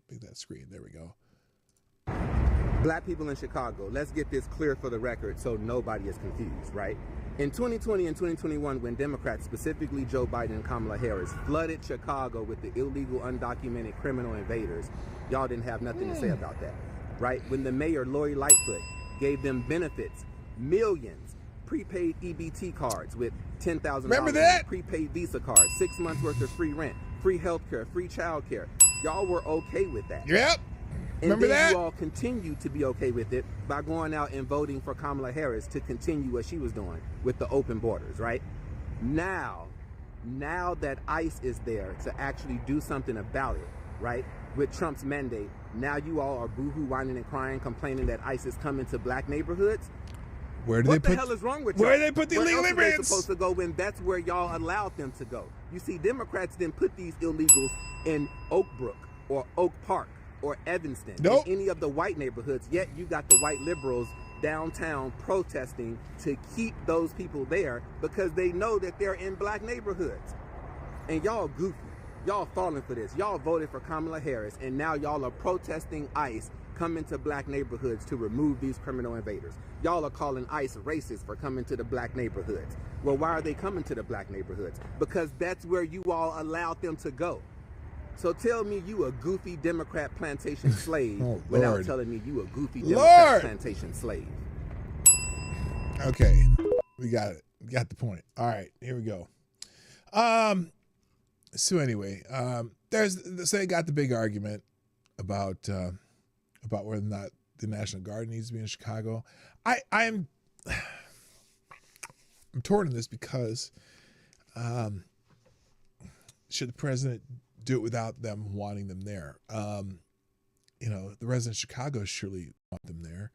big that screen. There we go.
Black people in Chicago, let's get this clear for the record so nobody is confused, right? In 2020 and 2021, when Democrats, specifically Joe Biden and Kamala Harris, flooded Chicago with the illegal, undocumented criminal invaders, y'all didn't have nothing to say about that, right? When the mayor, Lori Lightfoot, gave them benefits, millions, prepaid EBT cards with $10,000,
remember that?
Prepaid Visa cards, 6 months worth of free rent, free health care, free child care. Y'all were okay with that.
Yep.
And
remember
then
that?
you all continue to be okay with it by going out and voting for Kamala Harris to continue what she was doing with the open borders, right? Now that ICE is there to actually do something about it, right? With Trump's mandate, now you all are boohoo, whining and crying, complaining that ICE is coming to black neighborhoods.
What the hell
is wrong with y'all?
Where do they put the illegal
immigrants? Where else are they
immigrants?
supposed to go when that's where y'all allowed them to go? You see, Democrats didn't put these illegals in Oak Brook or Oak Park or Evanston,
nope,
in any of the white neighborhoods, yet you got the white liberals downtown protesting to keep those people there because they know that they're in black neighborhoods. And y'all goofy. Y'all falling for this. Y'all voted for Kamala Harris, and now y'all are protesting ICE coming to black neighborhoods to remove these criminal invaders. Y'all are calling ICE racist for coming to the black neighborhoods. Well, why are they coming to the black neighborhoods? Because that's where you all allowed them to go. So tell me you a goofy Democrat plantation slave without telling me you a goofy Democrat plantation slave.
Okay, we got it. We got the point. All right, here we go. So anyway, so they got the big argument about whether or not the National Guard needs to be in Chicago. I'm torn on this because should the president do it without them wanting them there? The residents of Chicago surely want them there.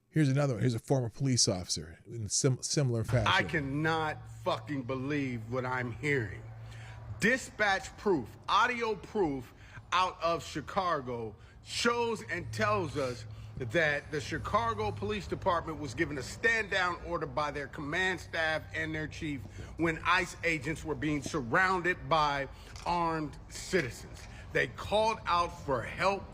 Here's another one. Here's a former police officer in similar fashion.
I cannot fucking believe what I'm hearing. Dispatch proof, audio proof out of Chicago shows and tells us that the Chicago Police Department was given a stand-down order by their command staff and their chief when ICE agents were being surrounded by armed citizens. They called out for help,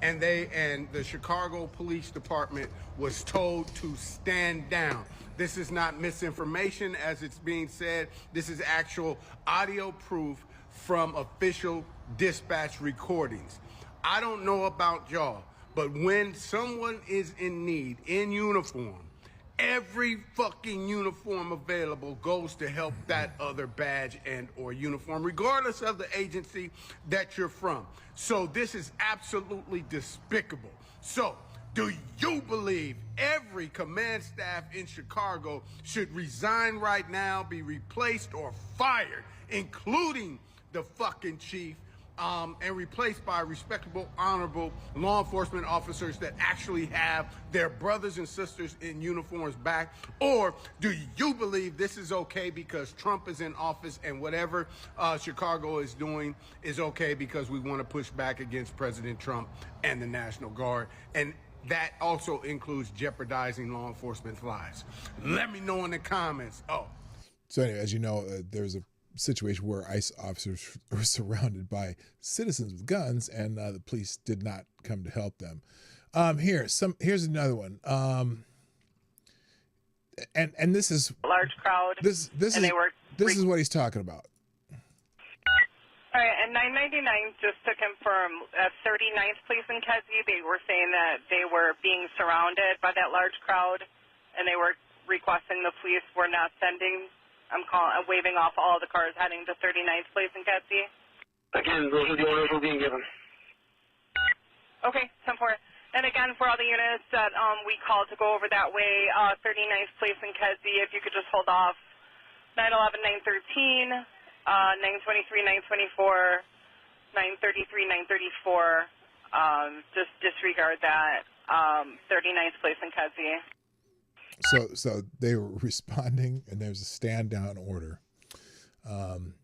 and the Chicago Police Department was told to stand down. This is not misinformation, as it's being said. This is actual audio proof from official dispatch recordings. I don't know about y'all, but when someone is in need, in uniform, every fucking uniform available goes to help that other badge and or uniform, regardless of the agency that you're from. So this is absolutely despicable. So, do you believe every command staff in Chicago should resign right now, be replaced or fired, including the fucking chief, and replaced by respectable, honorable law enforcement officers that actually have their brothers and sisters in uniforms back? Or do you believe this is okay because Trump is in office and whatever Chicago is doing is okay because we want to push back against President Trump and the National Guard? And that also includes jeopardizing law enforcement's lives. Let me know in the comments.
So anyway, as you know, there's a situation where ICE officers were surrounded by citizens with guns, and the police did not come to help them. Here's another one. And this is
a large crowd.
This is what he's talking about.
All right, and 999, just to confirm, 39th Police in Kedzie, they were saying that they were being surrounded by that large crowd, and they were requesting the police were not sending. I'm waving off all the cars heading to 39th Place in Kedzie.
Again, those are the orders we're being given.
Okay, 10-4. And again, for all the units that we called to go over that way, 39th Place in Kedzie, if you could just hold off 911, 913, 923, 924, 933, 934. Just disregard that. 39th Place in Kedzie.
So they were responding, and there's a stand-down order, to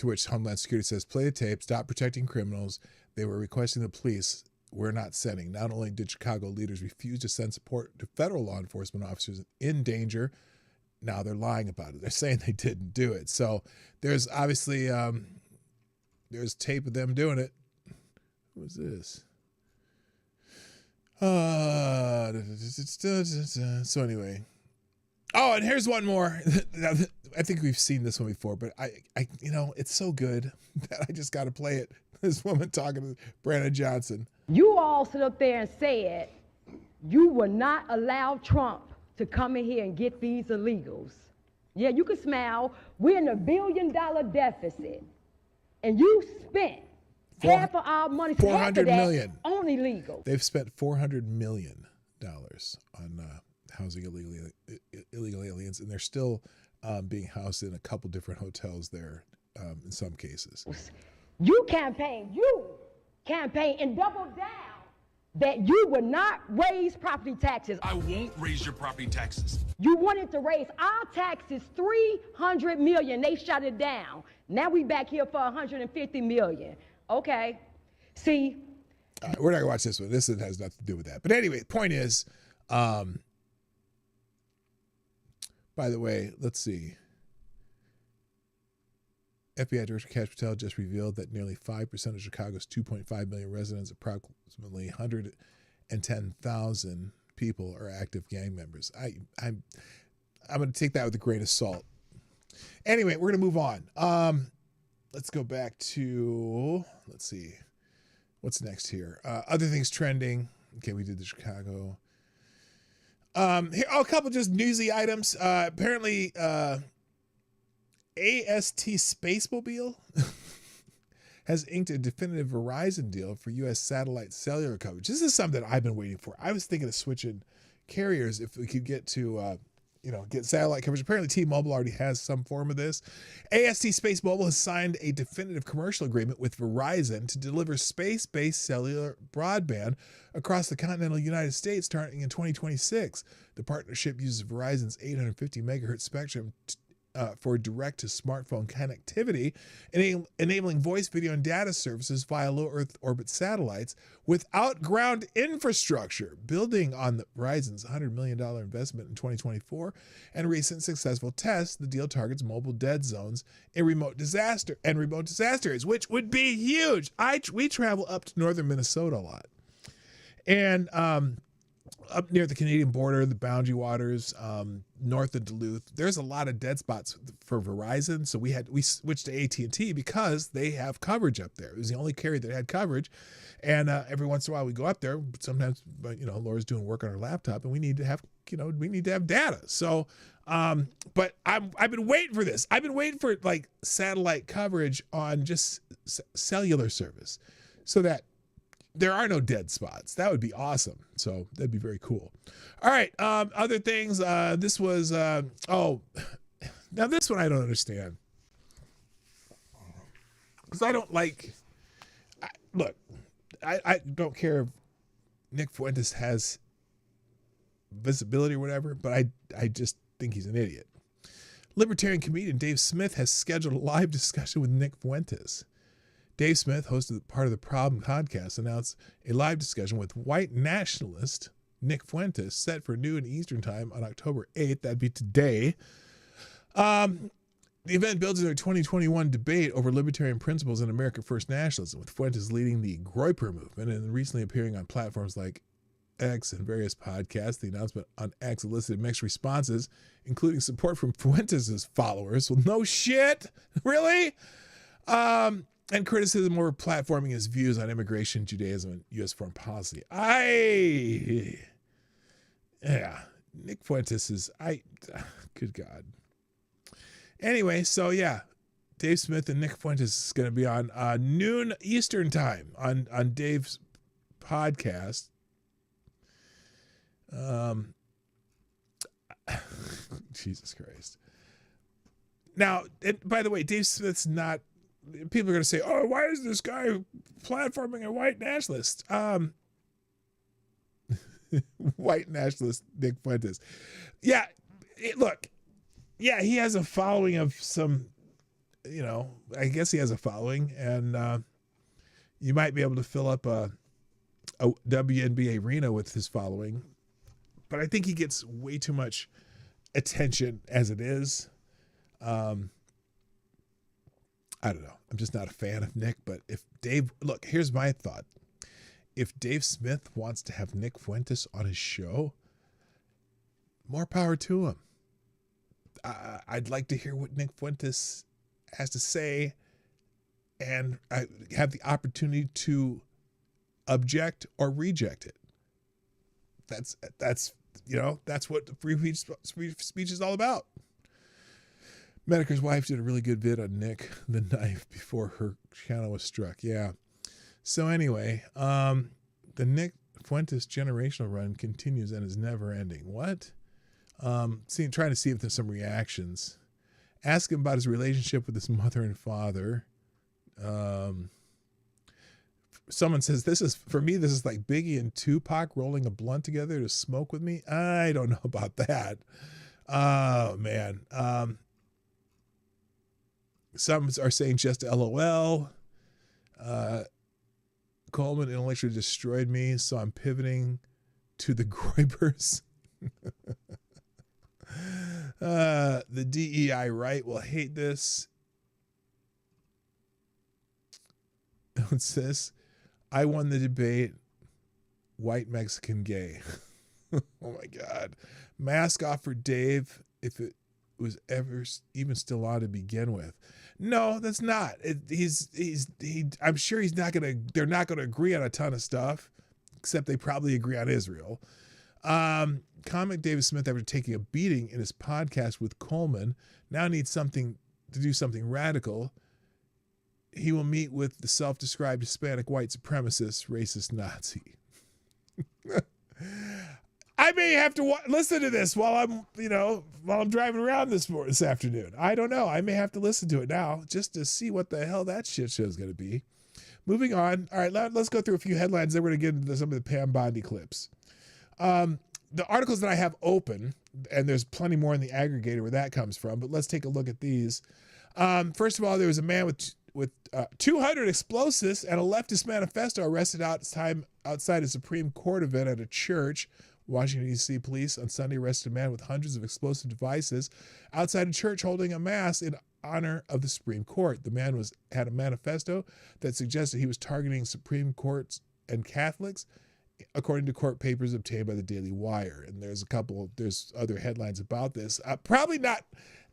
which Homeland Security says, play the tape, stop protecting criminals. They were requesting the police, we're not sending. Not only did Chicago leaders refuse to send support to federal law enforcement officers in danger, now they're lying about it. They're saying they didn't do it. So there's obviously, there's tape of them doing it. What was this? So anyway, and here's one more. I think we've seen this one before, but I it's so good that I just got to play it. This woman talking to Brandon Johnson.
You all sit up there and said you will not allow Trump to come in here and get these illegals. Yeah, you can smile. We're in $1 billion deficit, and you spent half of our money, $400 million on illegal.
They've spent $400 million on housing illegal aliens, and they're still being housed in a couple different hotels there in some cases.
You campaign and double down that you will not raise property taxes.
I won't raise your property taxes.
You wanted to raise our taxes $300 million. They shut it down. Now we back here for $150 million. Okay. See.
We're not going to watch this one. This one has nothing to do with that. But anyway, the point is, by the way, let's see. FBI Director Kash Patel just revealed that nearly 5% of Chicago's 2.5 million residents, approximately 110,000 people, are active gang members. I'm going to take that with a grain of salt. Anyway, we're going to move on. Let's go back to, let's see, what's next here? Other things trending. Okay, we did the Chicago. Here, a couple just newsy items. Apparently, AST Spacemobile has inked a definitive Verizon deal for U.S. satellite cellular coverage. This is something I've been waiting for. I was thinking of switching carriers if we could get to, get satellite coverage. Apparently, T-Mobile already has some form of this. AST Spacemobile has signed a definitive commercial agreement with Verizon to deliver space-based cellular broadband across the continental United States starting in 2026. The partnership uses Verizon's 850 megahertz spectrum for direct-to-smartphone connectivity, enabling voice, video, and data services via low Earth orbit satellites without ground infrastructure, building on Verizon's $100 million investment in 2024 and recent successful tests. The deal targets mobile dead zones in remote disaster areas, which would be huge. We travel up to northern Minnesota a lot, and up near the Canadian border, the Boundary Waters, north of Duluth, there's a lot of dead spots for Verizon. So we switched to AT&T because they have coverage up there. It was the only carrier that had coverage. And every once in a while we go up there. Sometimes, Laura's doing work on her laptop, and we need to have data. So, but I've been waiting for this. I've been waiting for like satellite coverage on just cellular service, so that there are no dead spots. That would be awesome. So that'd be very cool. All right. Other things. This was, now this one I don't understand. Because I don't like, I don't care if Nick Fuentes has visibility or whatever, but I just think he's an idiot. Libertarian comedian Dave Smith has scheduled a live discussion with Nick Fuentes. Dave Smith, host of Part of the Problem podcast, announced a live discussion with white nationalist Nick Fuentes set for noon Eastern time on October 8th. That'd be today. The event builds on their 2021 debate over libertarian principles and American First nationalism, with Fuentes leading the Groyper movement and recently appearing on platforms like X and various podcasts. The announcement on X elicited mixed responses, including support from Fuentes' followers. Well, no shit. Really? And criticism over platforming his views on immigration, Judaism, and U.S. foreign policy. Nick Fuentes is, good God. Anyway, so yeah, Dave Smith and Nick Fuentes is going to be on noon Eastern time on Dave's podcast. Jesus Christ. Now, by the way, Dave Smith's not, people are going to say, oh, why is this guy platforming a white nationalist? White nationalist Nick Fuentes. Yeah, look, yeah, he has a following of some, I guess he has a following, and you might be able to fill up a WNBA arena with his following. But I think he gets way too much attention as it is. I don't know. I'm just not a fan of Nick, but here's my thought. If Dave Smith wants to have Nick Fuentes on his show, more power to him. I'd like to hear what Nick Fuentes has to say, and I have the opportunity to object or reject it. That's what free speech is all about. Medicare's wife did a really good vid on Nick the Knife before her channel was struck. Yeah. So anyway, the Nick Fuentes generational run continues and is never ending. What? Trying to see if there's some reactions. Ask him about his relationship with his mother and father. Someone says, this is like Biggie and Tupac rolling a blunt together to smoke with me. I don't know about that. Oh, man. Some are saying just LOL. Coleman intellectually destroyed me, so I'm pivoting to the Groybers. The DEI right will hate this. What's this? I won the debate. White Mexican gay. Oh my God. Mask off for Dave if it was ever even still on to begin with. No, that's not. I'm sure they're not gonna agree on a ton of stuff, except they probably agree on Israel. Comic David Smith, after taking a beating in his podcast with Coleman, now needs to do something radical. He will meet with the self-described Hispanic white supremacist racist Nazi. I may have to listen to this while I'm driving around this afternoon. I don't know. I may have to listen to it now just to see what the hell that shit show is going to be. Moving on. All right, let's go through a few headlines. Then we're going to get into some of the Pam Bondi clips. the articles that I have open, and there's plenty more in the aggregator where that comes from, but let's take a look at these. First of all, there was a man with 200 explosives and a leftist manifesto arrested outside a Supreme Court event at a church. Washington, D.C. police on Sunday arrested a man with hundreds of explosive devices outside a church holding a mass in honor of the Supreme Court. The man had a manifesto that suggested he was targeting Supreme Courts and Catholics, according to court papers obtained by the Daily Wire. And there's other headlines about this. Probably not.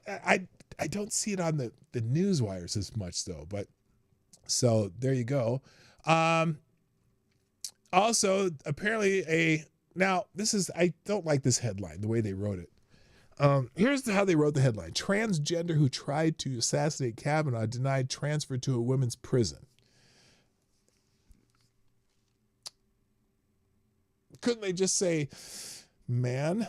I don't see it on the news wires as much though. But so there you go. Also, apparently I don't like this headline, the way they wrote it. Here's how they wrote the headline. Transgender who tried to assassinate Kavanaugh denied transfer to a women's prison. Couldn't they just say, man?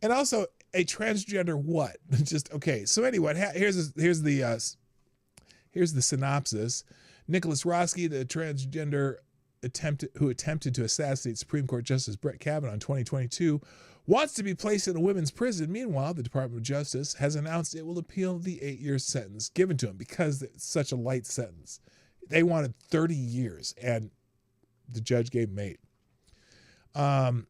And also, a transgender what? Just, okay. So anyway, here's the synopsis. Nicholas Roski, the transgender who attempted to assassinate Supreme Court Justice Brett Kavanaugh in 2022, wants to be placed in a women's prison. Meanwhile, the Department of Justice has announced it will appeal the 8-year sentence given to him because it's such a light sentence. They wanted 30 years, and the judge gave him 8.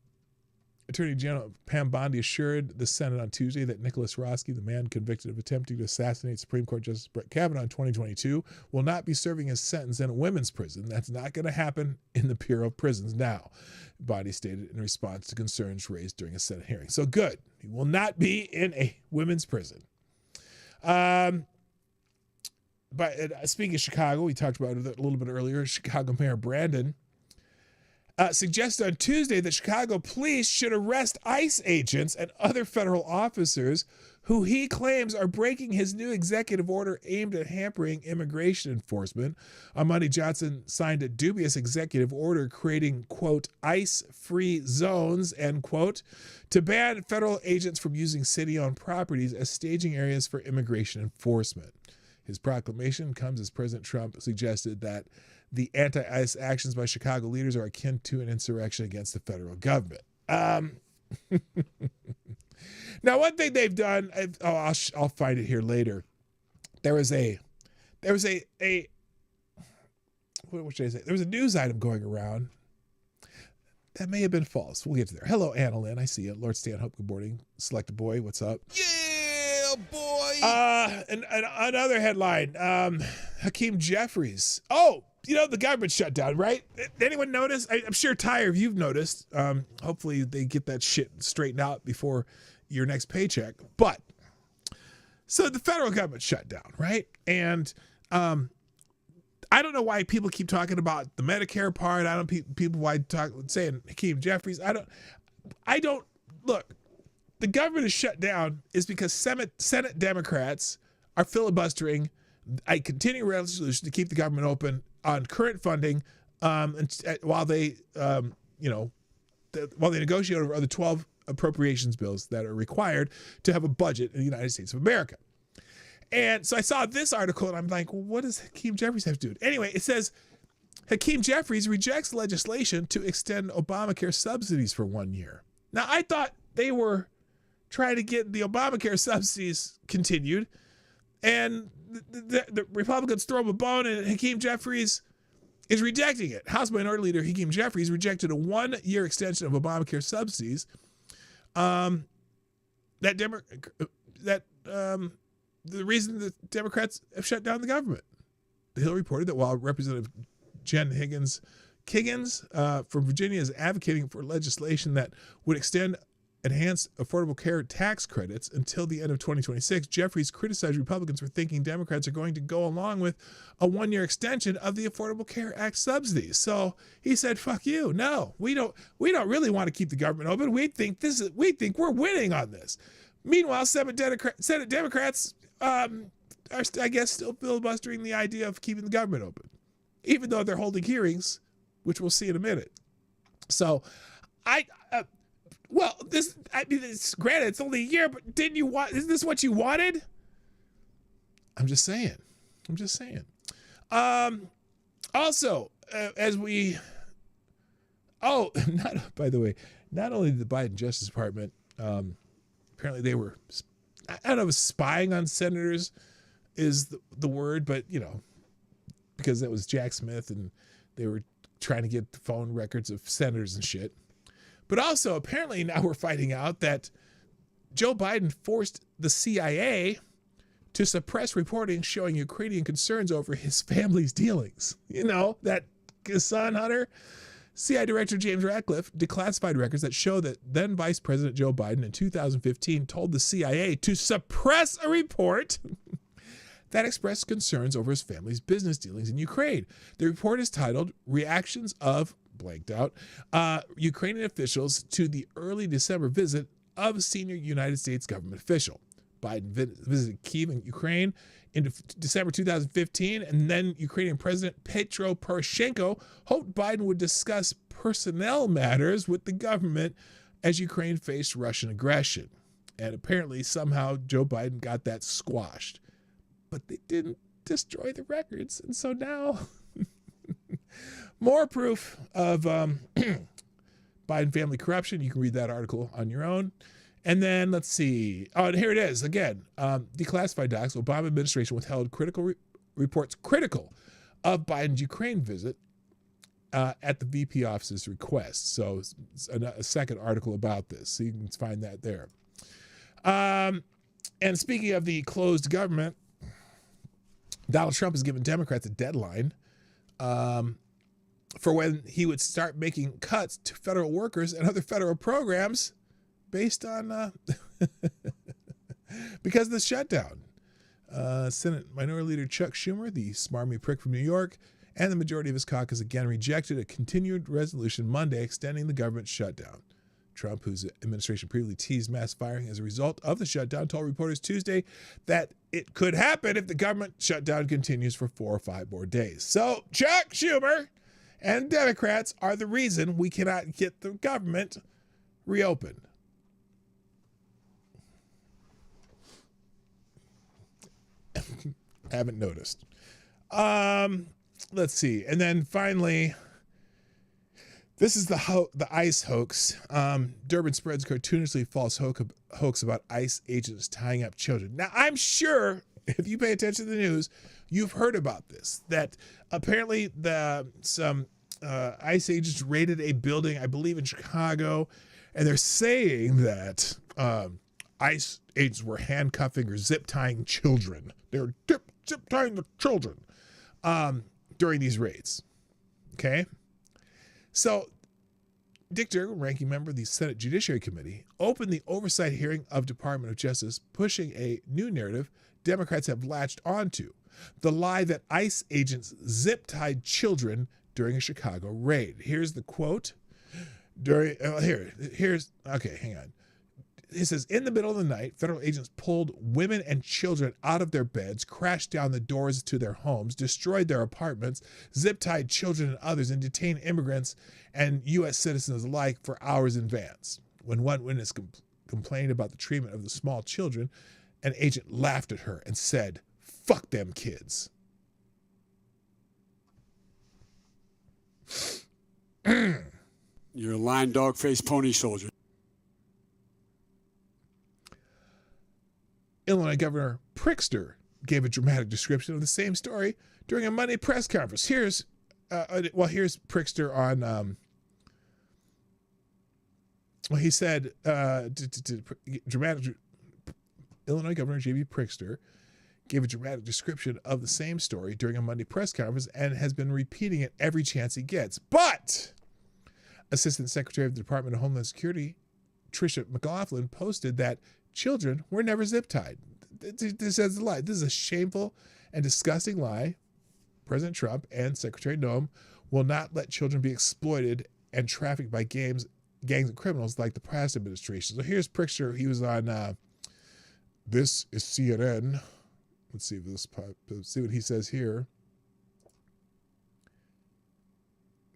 Attorney General Pam Bondi assured the Senate on Tuesday that Nicholas Roski, the man convicted of attempting to assassinate Supreme Court Justice Brett Kavanaugh in 2022, will not be serving his sentence in a women's prison. That's not going to happen in the Bureau of Prisons now, Bondi stated in response to concerns raised during a Senate hearing. So good. He will not be in a women's prison. But speaking of Chicago, we talked about it a little bit earlier. Chicago Mayor Brandon suggested on Tuesday that Chicago police should arrest ICE agents and other federal officers who he claims are breaking his new executive order aimed at hampering immigration enforcement. On Monday, Johnson signed a dubious executive order creating, quote, ICE-free zones, end quote, to ban federal agents from using city-owned properties as staging areas for immigration enforcement. His proclamation comes as President Trump suggested that the anti-ICE actions by Chicago leaders are akin to an insurrection against the federal government. Now, one thing they've done, I'll find it here later. There was a what should I say? There was a news item going around that may have been false. We'll get to there. Hello, Anna Lynn. I see you. Lord Stanhope, good morning. Selected boy, what's up?
Yeah, boy.
And another headline. Hakeem Jeffries. Oh, the government shut down, right? Anyone notice? I'm sure, Tyre, you've noticed. Hopefully they get that shit straightened out before your next paycheck. But, so the federal government shut down, right? And I don't know why people keep talking about the Medicare part. I don't people why saying Hakeem Jeffries. I don't look. The government is shut down is because Senate Democrats are filibustering a continuing resolution to keep the government open on current funding, while they negotiate over the 12 appropriations bills that are required to have a budget in the United States of America. And so I saw this article and I'm like, well, what does Hakeem Jeffries have to do? Anyway, it says Hakeem Jeffries rejects legislation to extend Obamacare subsidies for 1 year. Now, I thought they were trying to get the Obamacare subsidies continued, and the Republicans throw him a bone, and Hakeem Jeffries is rejecting it. House Minority Leader Hakeem Jeffries rejected a 1-year extension of Obamacare subsidies. The reason the Democrats have shut down the government. The Hill reported that while Representative Jen Kiggins from Virginia is advocating for legislation that would extend enhanced Affordable Care tax credits until the end of 2026, Jeffries criticized Republicans for thinking Democrats are going to go along with a 1-year extension of the Affordable Care Act subsidies. So he said, "Fuck you! No, we don't really want to keep the government open. We think we're winning on this." Meanwhile, Senate Democrats are, I guess, still filibustering the idea of keeping the government open, even though they're holding hearings, which we'll see in a minute. So, granted, it's only a year, but isn't this what you wanted? I'm just saying. Also, as we Oh, by the way, not only the Biden Justice Department, apparently they were, I don't know if spying on senators is the word, but, because that was Jack Smith and they were trying to get the phone records of senators and shit. But also, apparently now we're finding out that Joe Biden forced the CIA to suppress reporting showing Ukrainian concerns over his family's dealings. That son hunter. CIA Director James Ratcliffe declassified records that show that then Vice President Joe Biden in 2015 told the CIA to suppress a report that expressed concerns over his family's business dealings in Ukraine. The report is titled Reactions of, blanked out, Ukrainian Officials to the Early December Visit of a Senior United States Government Official. Biden visited Kyiv in Ukraine in December 2015, and then Ukrainian President Petro Poroshenko hoped Biden would discuss personnel matters with the government as Ukraine faced Russian aggression. And apparently, somehow, Joe Biden got that squashed. But they didn't destroy the records, and so now more proof of Biden family corruption. You can read that article on your own. And then let's see. Oh, and here it is again. Declassified docs. Obama administration withheld critical reports critical of Biden's Ukraine visit at the VP office's request. So it's a second article about this. So you can find that there. And speaking of the closed government, Donald Trump has given Democrats a deadline for when he would start making cuts to federal workers and other federal programs based on because of the shutdown. Senate Minority Leader Chuck Schumer, the smarmy prick from New York, and the majority of his caucus again rejected a continued resolution Monday extending the government shutdown. Trump, whose administration previously teased mass firing as a result of the shutdown, told reporters Tuesday that it could happen if the government shutdown continues for 4 or 5 more days. So Chuck Schumer and Democrats are the reason we cannot get the government reopened. Haven't noticed. Let's see. And then finally, this is the ICE hoax. Durbin spreads cartoonishly false hoax about ICE agents tying up children. Now, I'm sure if you pay attention to the news, you've heard about this, that apparently some ICE agents raided a building, I believe in Chicago, and they're saying that ICE agents were handcuffing or zip tying children. They were zip tying the children during these raids. Okay? So Dick Durbin, ranking member of the Senate Judiciary Committee, opened the oversight hearing of Department of Justice, pushing a new narrative Democrats have latched onto: the lie that ICE agents zip-tied children during a Chicago raid. Here's the quote. Okay, hang on. It says, in the middle of the night, federal agents pulled women and children out of their beds, crashed down the doors to their homes, destroyed their apartments, zip-tied children and others, and detained immigrants and U.S. citizens alike for hours in advance. When one witness complained about the treatment of the small children, an agent laughed at her and said, "Fuck them kids."
You're a lying dog-faced pony soldier.
Illinois Governor Pritzker gave a dramatic description of the same story during a Monday press conference. Here's Pritzker on. He said, Illinois Governor J.B. Pritzker gave a dramatic description of the same story during a Monday press conference and has been repeating it every chance he gets. But Assistant Secretary of the Department of Homeland Security, Tricia McLaughlin, posted that children were never zip-tied. This is a lie. This is a shameful and disgusting lie. President Trump and Secretary Noem will not let children be exploited and trafficked by gangs of criminals like the past administration. So here's Pritzker. He was on This is CNN. Let's see what he says here.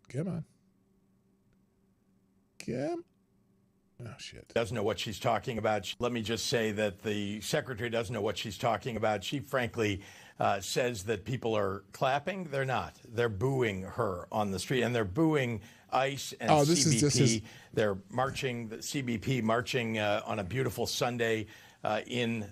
Come on. Oh, shit.
Doesn't know what she's talking about. Let me just say that the secretary doesn't know what she's talking about. She frankly says that people are clapping. They're not. They're booing her on the street, and they're booing ICE and CBP. They're marching, the CBP marching on a beautiful Sunday in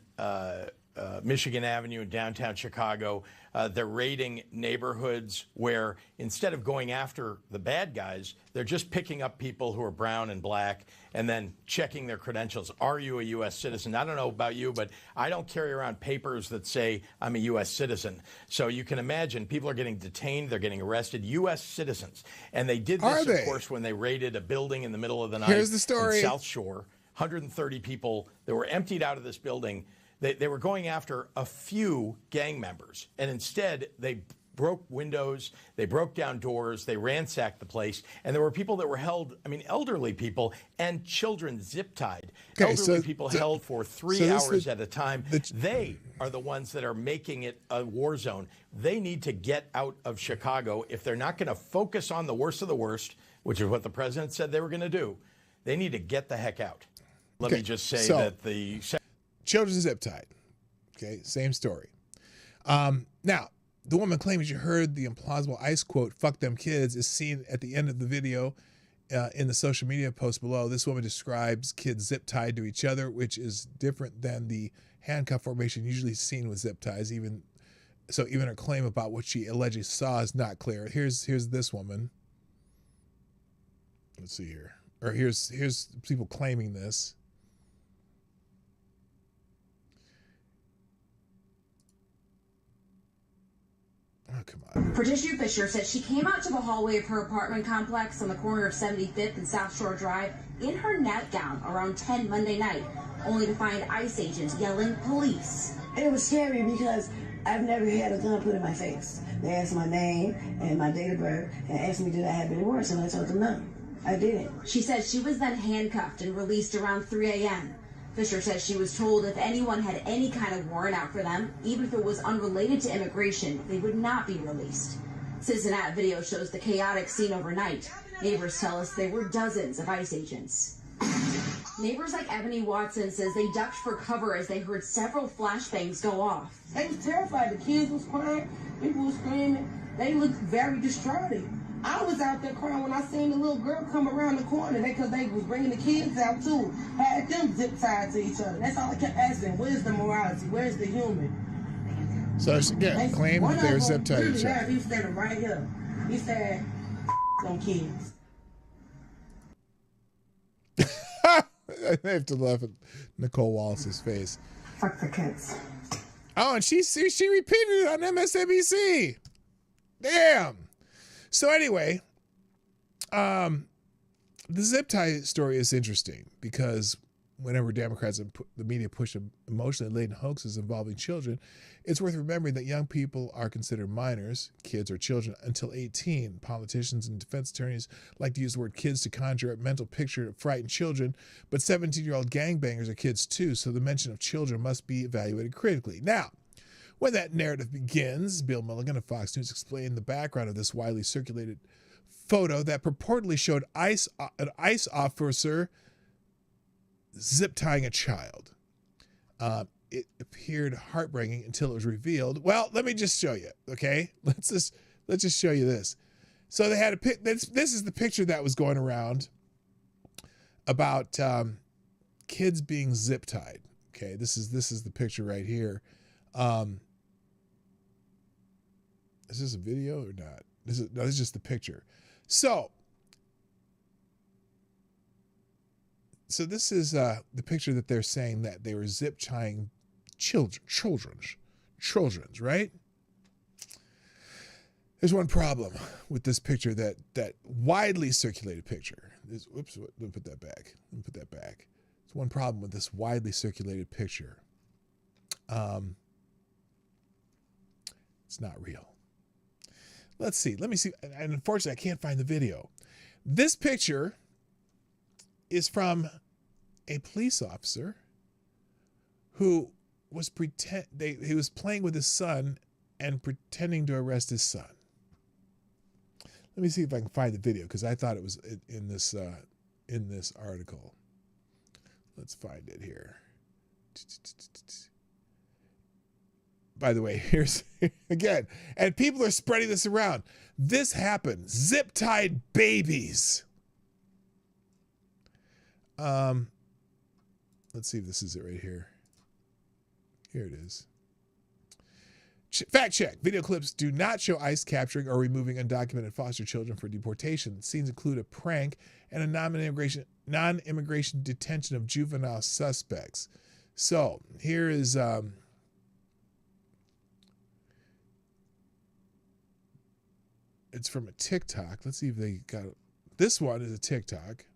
Michigan Avenue in downtown Chicago. They're raiding neighborhoods where instead of going after the bad guys, they're just picking up people who are brown and black and then checking their credentials. Are you a U.S. citizen? I don't know about you, but I don't carry around papers that say I'm a U.S. citizen. So you can imagine people are getting detained. They're getting arrested. U.S. citizens. And they did this, of course, when they raided a building in the middle of the night.
Here's the story.
In South Shore. 130 people that were emptied out of this building. They were going after a few gang members, and instead they broke windows, they broke down doors, they ransacked the place, and there were people that were held, I mean, elderly people and children zip-tied.
Okay,
Elderly people held for 3 hours at a time. They are the ones that are making it a war zone. They need to get out of Chicago. If they're not going to focus on the worst of the worst, which is what the president said they were going to do, they need to get the heck out. Let me just say that the
children zip tied. Okay, same story. Now, the woman claims you heard the implausible ICE quote, "Fuck them kids," is seen at the end of the video in the social media post below. This woman describes kids zip tied to each other, which is different than the handcuff formation usually seen with zip ties. Even her claim about what she allegedly saw is not clear. Here's this woman. Let's see here. Or here's people claiming this. Oh, come on.
Patricia Fisher said she came out to the hallway of her apartment complex on the corner of 75th and South Shore Drive in her nightgown around 10 Monday night, only to find ICE agents yelling police.
It was scary because I've never had a gun put in my face. They asked my name and my date of birth and asked me did I have any warrants, and I told them no. I didn't.
She said she was then handcuffed and released around 3 a.m. Fisher says she was told if anyone had any kind of warrant out for them, even if it was unrelated to immigration, they would not be released. Cincinnati video shows the chaotic scene overnight. Neighbors tell us there were dozens of ICE agents. Neighbors like Ebony Watson says they ducked for cover as they heard several flashbangs go off.
They was terrified. The kids was crying. People was screaming. They looked very distraught. I was out there crying when I seen the little girl come around the corner because they was bringing the kids out too. Had them zip tied to each other. That's all I kept asking. Where's the morality? Where's the human?
So again, claim that they're zip tied to each other.
He was standing right here. He said, "Them kids."
I have to laugh at Nicole Wallace's face.
Fuck the kids.
Oh, and she repeated it on MSNBC. Damn. So anyway, the zip tie story is interesting because whenever Democrats and the media push emotionally laden hoaxes involving children, it's worth remembering that young people are considered minors, kids or children, until 18. Politicians and defense attorneys like to use the word kids to conjure a mental picture to frighten children, but 17-year-old gangbangers are kids too, so the mention of children must be evaluated critically. Now, when that narrative begins, Bill Milligan of Fox News explained the background of this widely circulated photo that purportedly showed an ICE officer zip tying a child. It appeared heartbreaking until it was revealed. Well, let me just show you, okay? Let's just show you this. So they had a this is the picture that was going around about kids being zip tied. Okay, this is the picture right here. Is this a video or not? This is just the picture. So this is the picture that they're saying that they were zip tying children's, right? There's one problem with this picture that widely circulated picture. Whoops, let me put that back. There's one problem with this widely circulated picture. It's not real. Let's see. Let me see. And unfortunately, I can't find the video. This picture is from a police officer who was he was playing with his son and pretending to arrest his son. Let me see if I can find the video because I thought it was in this article. Let's find it here. by the way, here's again, and people are spreading this around. This happened. Zip-tied babies. Let's see if this is it right here. Here it is. Fact check. Video clips do not show ICE capturing or removing undocumented foster children for deportation. Scenes include a prank and a non-immigration detention of juvenile suspects. So here is it's from a TikTok. Let's see if they got it. This one is a TikTok.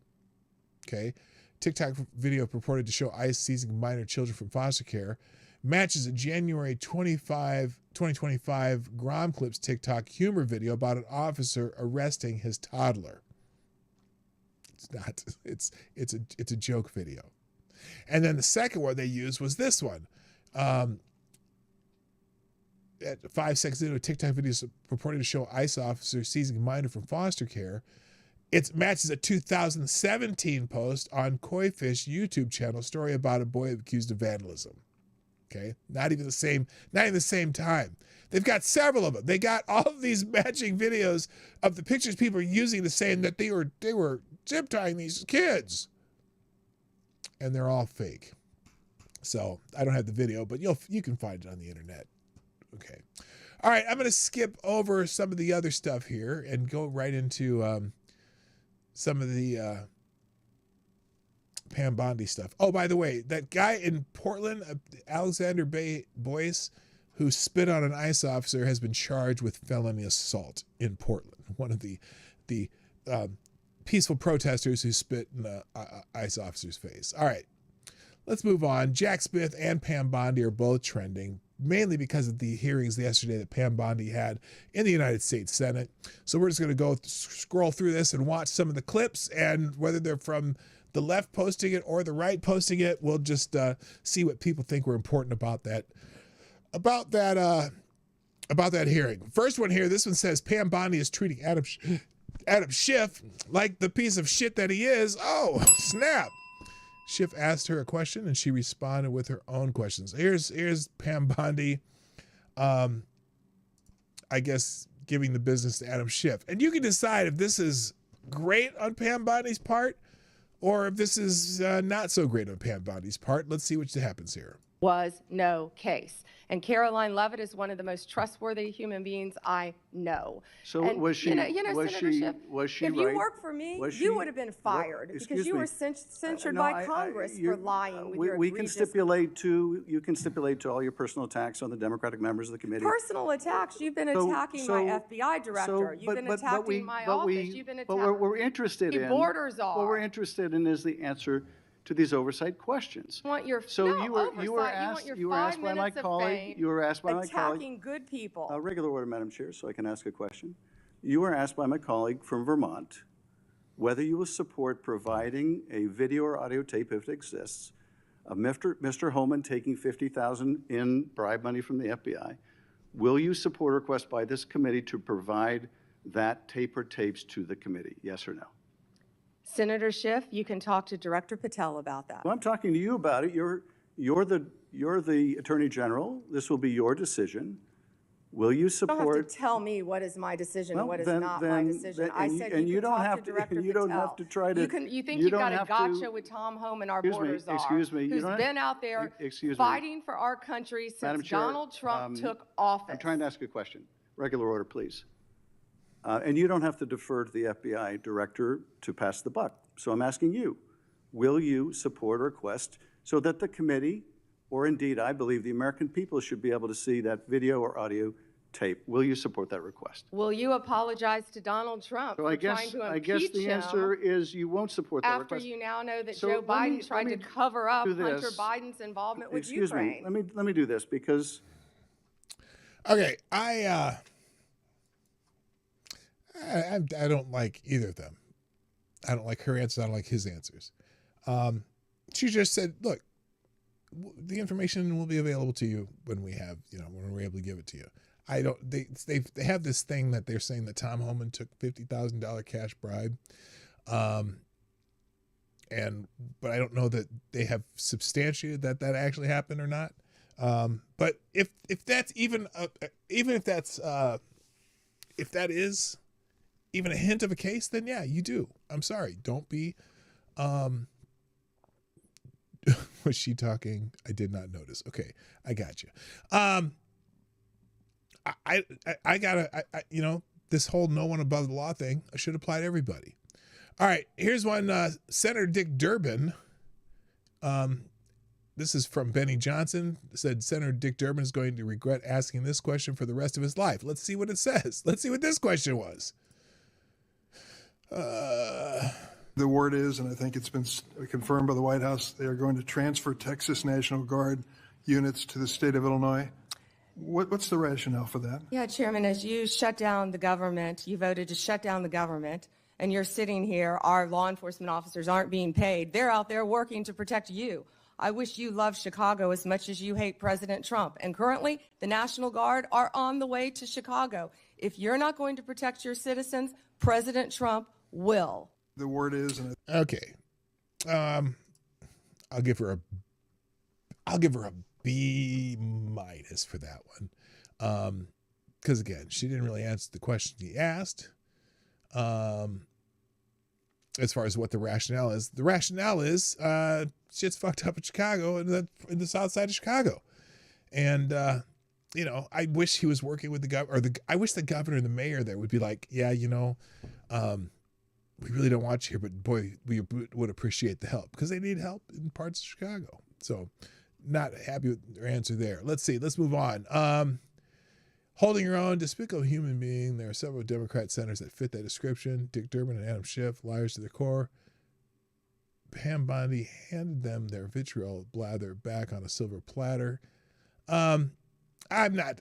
Okay. TikTok video purported to show ICE seizing minor children from foster care. Matches a January 2025 Grom Clips TikTok humor video about an officer arresting his toddler. It's not. It's a joke video. And then the second one they used was this one. At 5 seconds into a TikTok video purported to show ICE officer seizing minor from foster care. It matches a 2017 post on Koi Fish YouTube channel story about a boy accused of vandalism. Okay, not even the same time. They've got several of them. They got all of these matching videos of the pictures people are using to saying that they were zip tying these kids, and they're all fake. So I don't have the video, but you can find it on the internet. Okay, all right. I'm going to skip over some of the other stuff here and go right into some of the Pam Bondi stuff. Oh, by the way, that guy in Portland, Alexander Boyce, who spit on an ICE officer, has been charged with felony assault in Portland. One of the peaceful protesters who spit in the ICE officer's face. All right, let's move on. Jack Smith and Pam Bondi are both trending, mainly because of the hearings yesterday that Pam Bondi had in the United States Senate. So we're just going to go scroll through this and watch some of the clips, and whether they're from the left posting it or the right posting it, we'll just see what people think were important about that hearing. First one here, this one says Pam Bondi is treating Adam Schiff like the piece of shit that he is. Oh, snap. Schiff asked her a question and she responded with her own questions. Here's Pam Bondi, I guess, giving the business to Adam Schiff. And you can decide if this is great on Pam Bondi's part or if this is not so great on Pam Bondi's part. Let's see what happens here.
Was no case. And Caroline Leavitt is one of the most trustworthy human beings I know.
So
and,
was she?
Senator Schiff,
was she
if
right?
you worked for me, you would have been fired because you were censured by Congress for lying with your
we can stipulate to. You can stipulate to all your personal attacks on the Democratic members of the committee.
Personal attacks. You've been attacking my FBI director. You've been attacking my office. You've been attacking.
But what we're interested in.
Borders are.
What we're interested in is the answer to these oversight questions.
You were asked by my colleague.
You were asked by my colleague.
Attacking good people.
Regular order, Madam Chair, so I can ask a question. You were asked by my colleague from Vermont whether you will support providing a video or audio tape, if it exists, of Mr. Holman taking $50,000 in bribe money from the FBI. Will you support a request by this committee to provide that tape or tapes to the committee? Yes or no?
Senator Schiff, you can talk to Director Patel about that.
Well, I'm talking to you about it. You're the Attorney General. This will be your decision. Will you support?
You don't have to tell me what is my decision and what is not my decision. I said you can talk to Director Patel.
You don't have to try to.
You think you've got a gotcha with Tom Homan, our borders czar, who's been out there fighting for our country since Donald Trump took office.
I'm trying to ask a question. Regular order, please. And you don't have to defer to the FBI director to pass the buck. So I'm asking you, will you support a request so that the committee, or indeed I believe the American people, should be able to see that video or audio tape? Will you support that request?
Will you apologize to Donald Trump for trying to impeach him?
I guess the answer is you won't support that request.
After you now know that Joe Biden tried to cover up Hunter Biden's involvement with Ukraine.
Excuse me. Let me do this because.
Okay, I don't like either of them. I don't like her answers. I don't like his answers. She just said, look, the information will be available to you when we have, when we're able to give it to you. They have this thing that they're saying that Tom Homan took $50,000 cash bribe. But I don't know that they have substantiated that actually happened or not. But if that's even if that is even a hint of a case, then yeah, you do. I'm sorry. Don't be. Was she talking? I did not notice. Okay, I got you. I gotta, this whole no one above the law thing, I should apply to everybody. All right, here's one. Senator Dick Durbin. This is from Benny Johnson. Said Senator Dick Durbin is going to regret asking this question for the rest of his life. Let's see what it says. Let's see what this question was.
The word is, and I think it's been confirmed by the White House, they are going to transfer Texas National Guard units to the state of Illinois. What's the rationale for that?
Yeah, Chairman, as you shut down the government, you voted to shut down the government, and you're sitting here, our law enforcement officers aren't being paid. They're out there working to protect you. I wish you loved Chicago as much as you hate President Trump. And currently, the National Guard are on the way to Chicago. If you're not going to protect your citizens, President Trump will.
The word is, and
okay. I'll give her a B- for that one. Because again, she didn't really answer the question he asked. As far as what the rationale is, shit's fucked up in Chicago and in the south side of Chicago. And, I wish he was working with the governor, I wish the governor and the mayor there would be like, yeah, we really don't want you here, but boy, we would appreciate the help because they need help in parts of Chicago. So not happy with their answer there. Let's see. Let's move on. Holding your own, despicable human being. There are several Democrat senators that fit that description. Dick Durbin and Adam Schiff, liars to the core. Pam Bondi handed them their vitriol blather back on a silver platter. I'm not,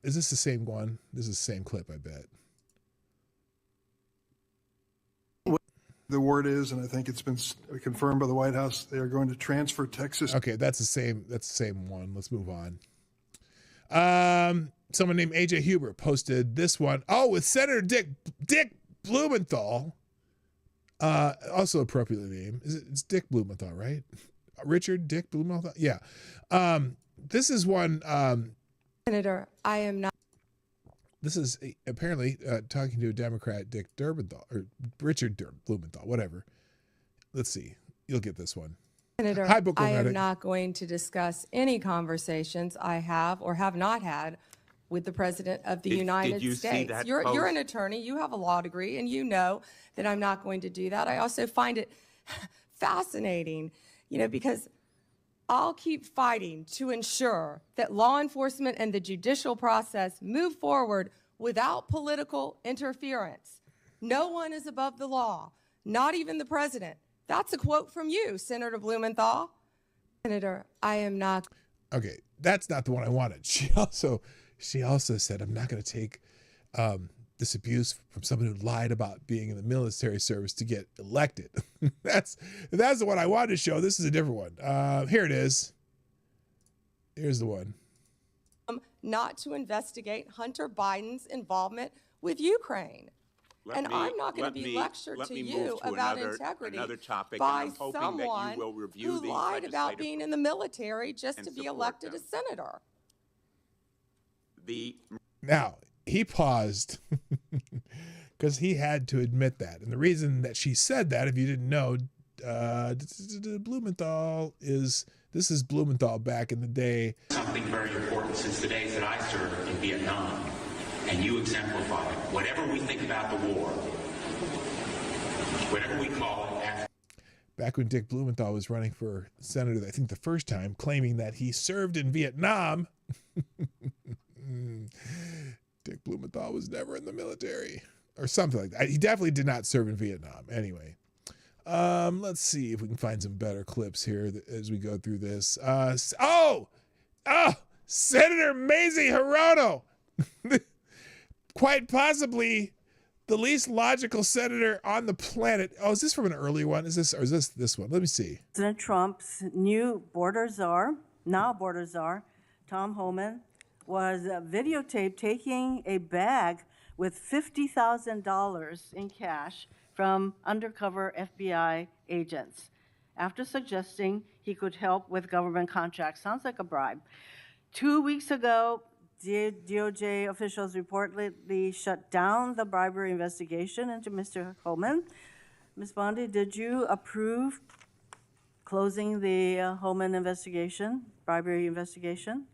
is this the same one? This is the same clip, I bet.
the word is, and I think it's been confirmed by the White House, they are going to transfer Texas.
Okay, that's the same one. Let's move on. Someone named AJ Huber posted this one. Oh, with Senator Dick Blumenthal. Also appropriately named. It's Dick Blumenthal, right? Richard Dick Blumenthal? Yeah. This is one.
Senator, I am not.
This is apparently talking to a Democrat, Dick Blumenthal, or Richard Blumenthal, whatever. Let's see. You'll get this one.
Senator,
Hi, Book
I
Medic.
am not going to discuss any conversations I have or have not had with the President of the United States. You're an attorney. You have a law degree, and you know that I'm not going to do that. I also find it fascinating, because I'll keep fighting to ensure that law enforcement and the judicial process move forward without political interference. No one is above the law, not even the president. That's a quote from you, Senator Blumenthal. Senator, I am not.
Okay, that's not the one I wanted. She also said, I'm not going to take this abuse from someone who lied about being in the military service to get elected. That's the one I wanted to show. This is a different one. Here it is. Here's the one.
Not to investigate Hunter Biden's involvement with Ukraine. I'm not going to be lectured to you about integrity by someone who lied about being in the military just to be elected as senator.
Now, he paused because he had to admit that. And the reason that she said that, if you didn't know, Blumenthal is Blumenthal back in the day.
Something very important, since the days that I served in Vietnam, and you exemplify it. Whatever we think about the war, whatever we call it.
Back when Dick Blumenthal was running for senator, I think the first time, claiming that he served in Vietnam. Dick Blumenthal was never in the military or something like that. He definitely did not serve in Vietnam. Anyway, let's see if we can find some better clips here as we go through this. Senator Mazie Hirono. Quite possibly the least logical senator on the planet. Oh, is this from an early one? Is this one? Let me see.
President Trump's new border czar, Tom Homan, was videotaped taking a bag with $50,000 in cash from undercover FBI agents after suggesting he could help with government contracts. Sounds like a bribe. 2 weeks ago, DOJ officials reportedly shut down the bribery investigation into Mr. Holman. Ms. Bondi, did you approve closing the Holman investigation, bribery investigation?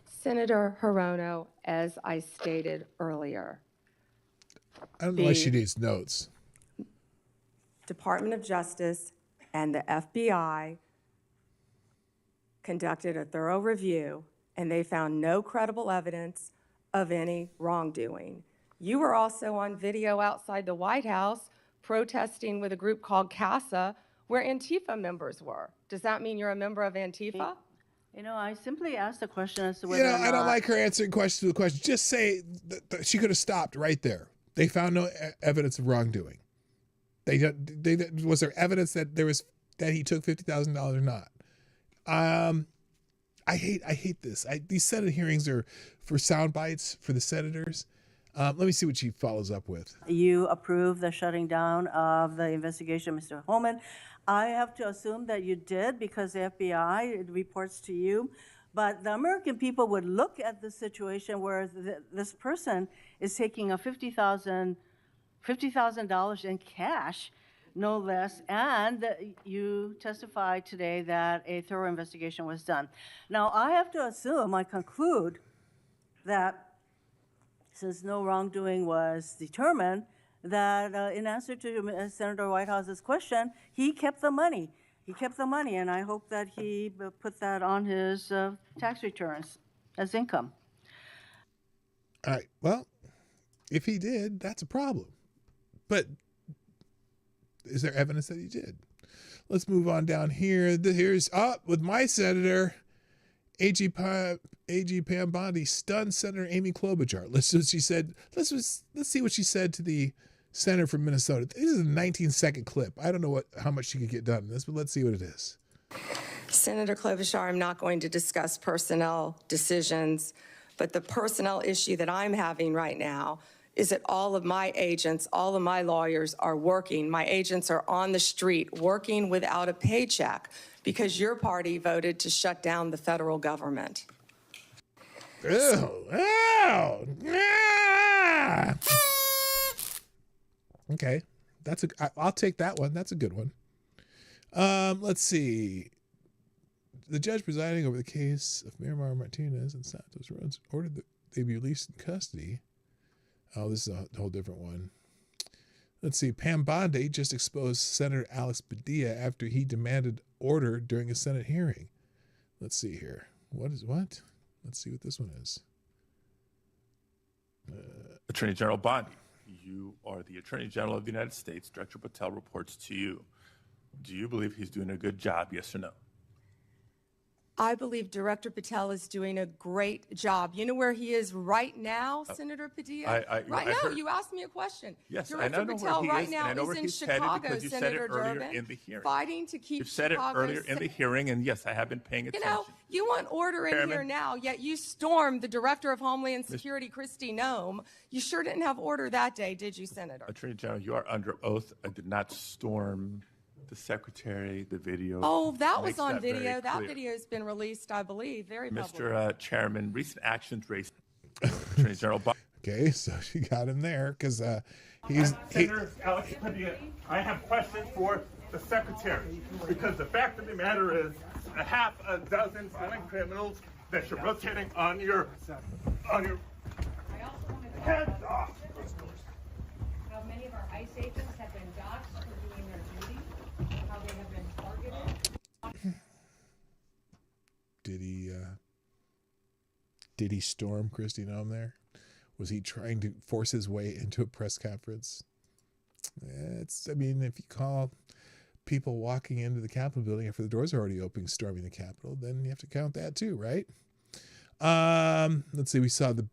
Senator Hirono, as I stated earlier,
I don't know why she needs notes.
Department of Justice and the FBI conducted a thorough review, and they found no credible evidence of any wrongdoing. You were also on video outside the White House protesting with a group called CASA, where Antifa members were. Does that mean you're a member of Antifa?
You know, I simply asked a question as to whether or not...
I don't like her answering questions to the question. Just say that she could have stopped right there. They found no evidence of wrongdoing. Was there evidence that he took $50,000 or not? I hate this. These Senate hearings are for sound bites for the senators. Let me see what she follows up with.
You approve the shutting down of the investigation, Mr. Holman. I have to assume that you did because the FBI it reports to you. But the American people would look at the situation where this person is taking a $50,000 in cash, no less, and you testified today that a thorough investigation was done. Now, I have to assume, I conclude, that since no wrongdoing was determined, that in answer to Senator Whitehouse's question, he kept the money. He kept the money, and I hope that he put that on his tax returns as income.
All right. Well, if he did, that's a problem. But is there evidence that he did? Let's move on down here. Here's with my senator, AG Pam Bondi stunned Senator Amy Klobuchar. Let's see what she said. Let's see what she said to the senator from Minnesota. This is a 19-second clip. I don't know how much she could get done in this, but let's see what it is.
Senator Klobuchar, I'm not going to discuss personnel decisions, but the personnel issue that I'm having right now is that all of my agents, all of my lawyers are working. My agents are on the street working without a paycheck because your party voted to shut down the federal government.
Okay, I'll take that one. That's a good one. Let's see. The judge presiding over the case of Miramar Martinez and Santos Rhodes ordered that they be released in custody. Oh, this is a whole different one. Let's see. Pam Bondi just exposed Senator Alex Padilla after he demanded order during a Senate hearing. Let's see here. What? Let's see what this one is.
Attorney General Bondi, you are the Attorney General of the United States. Director Patel reports to you. Do you believe he's doing a good job, yes or no?
I believe Director Patel is doing a great job. You know where he is right now, Senator Padilla? Right now, you asked me a question.
Yes,
Director
I know
Patel
where he
right
is,
now
and I know
is
where
in
he's
Chicago,
headed because you said
Senator
it earlier
Durbin,
in the hearing.
fighting to keep
You've said it
Chicago
earlier in the hearing, and yes, I have been paying attention.
You know, you want order in
Chairman.
here now, yet you stormed the Director of Homeland Security, Kristi Noem. You sure didn't have order that day, did you, Senator?
Attorney General, you are under oath. I did not storm the secretary, the video.
Oh, that was
makes
on
very
video. That
clear.
video has been released, I believe, very public.
Mr. Chairman, recent actions raised Attorney General Bondi.
Okay, so she got him there because he's...
Senator Alex Padilla, I have questions for the secretary because the fact of the matter is a half a dozen violent criminals that you're rotating on your heads off.
How many of our ICE agents have been doxxed for doing their duty? How they have been targeted?
Did he storm Kristi Noem there? Was he trying to force his way into a press conference? I mean, if you call people walking into the Capitol building after the doors are already open, storming the Capitol, then you have to count that too, right? Let's see. We saw the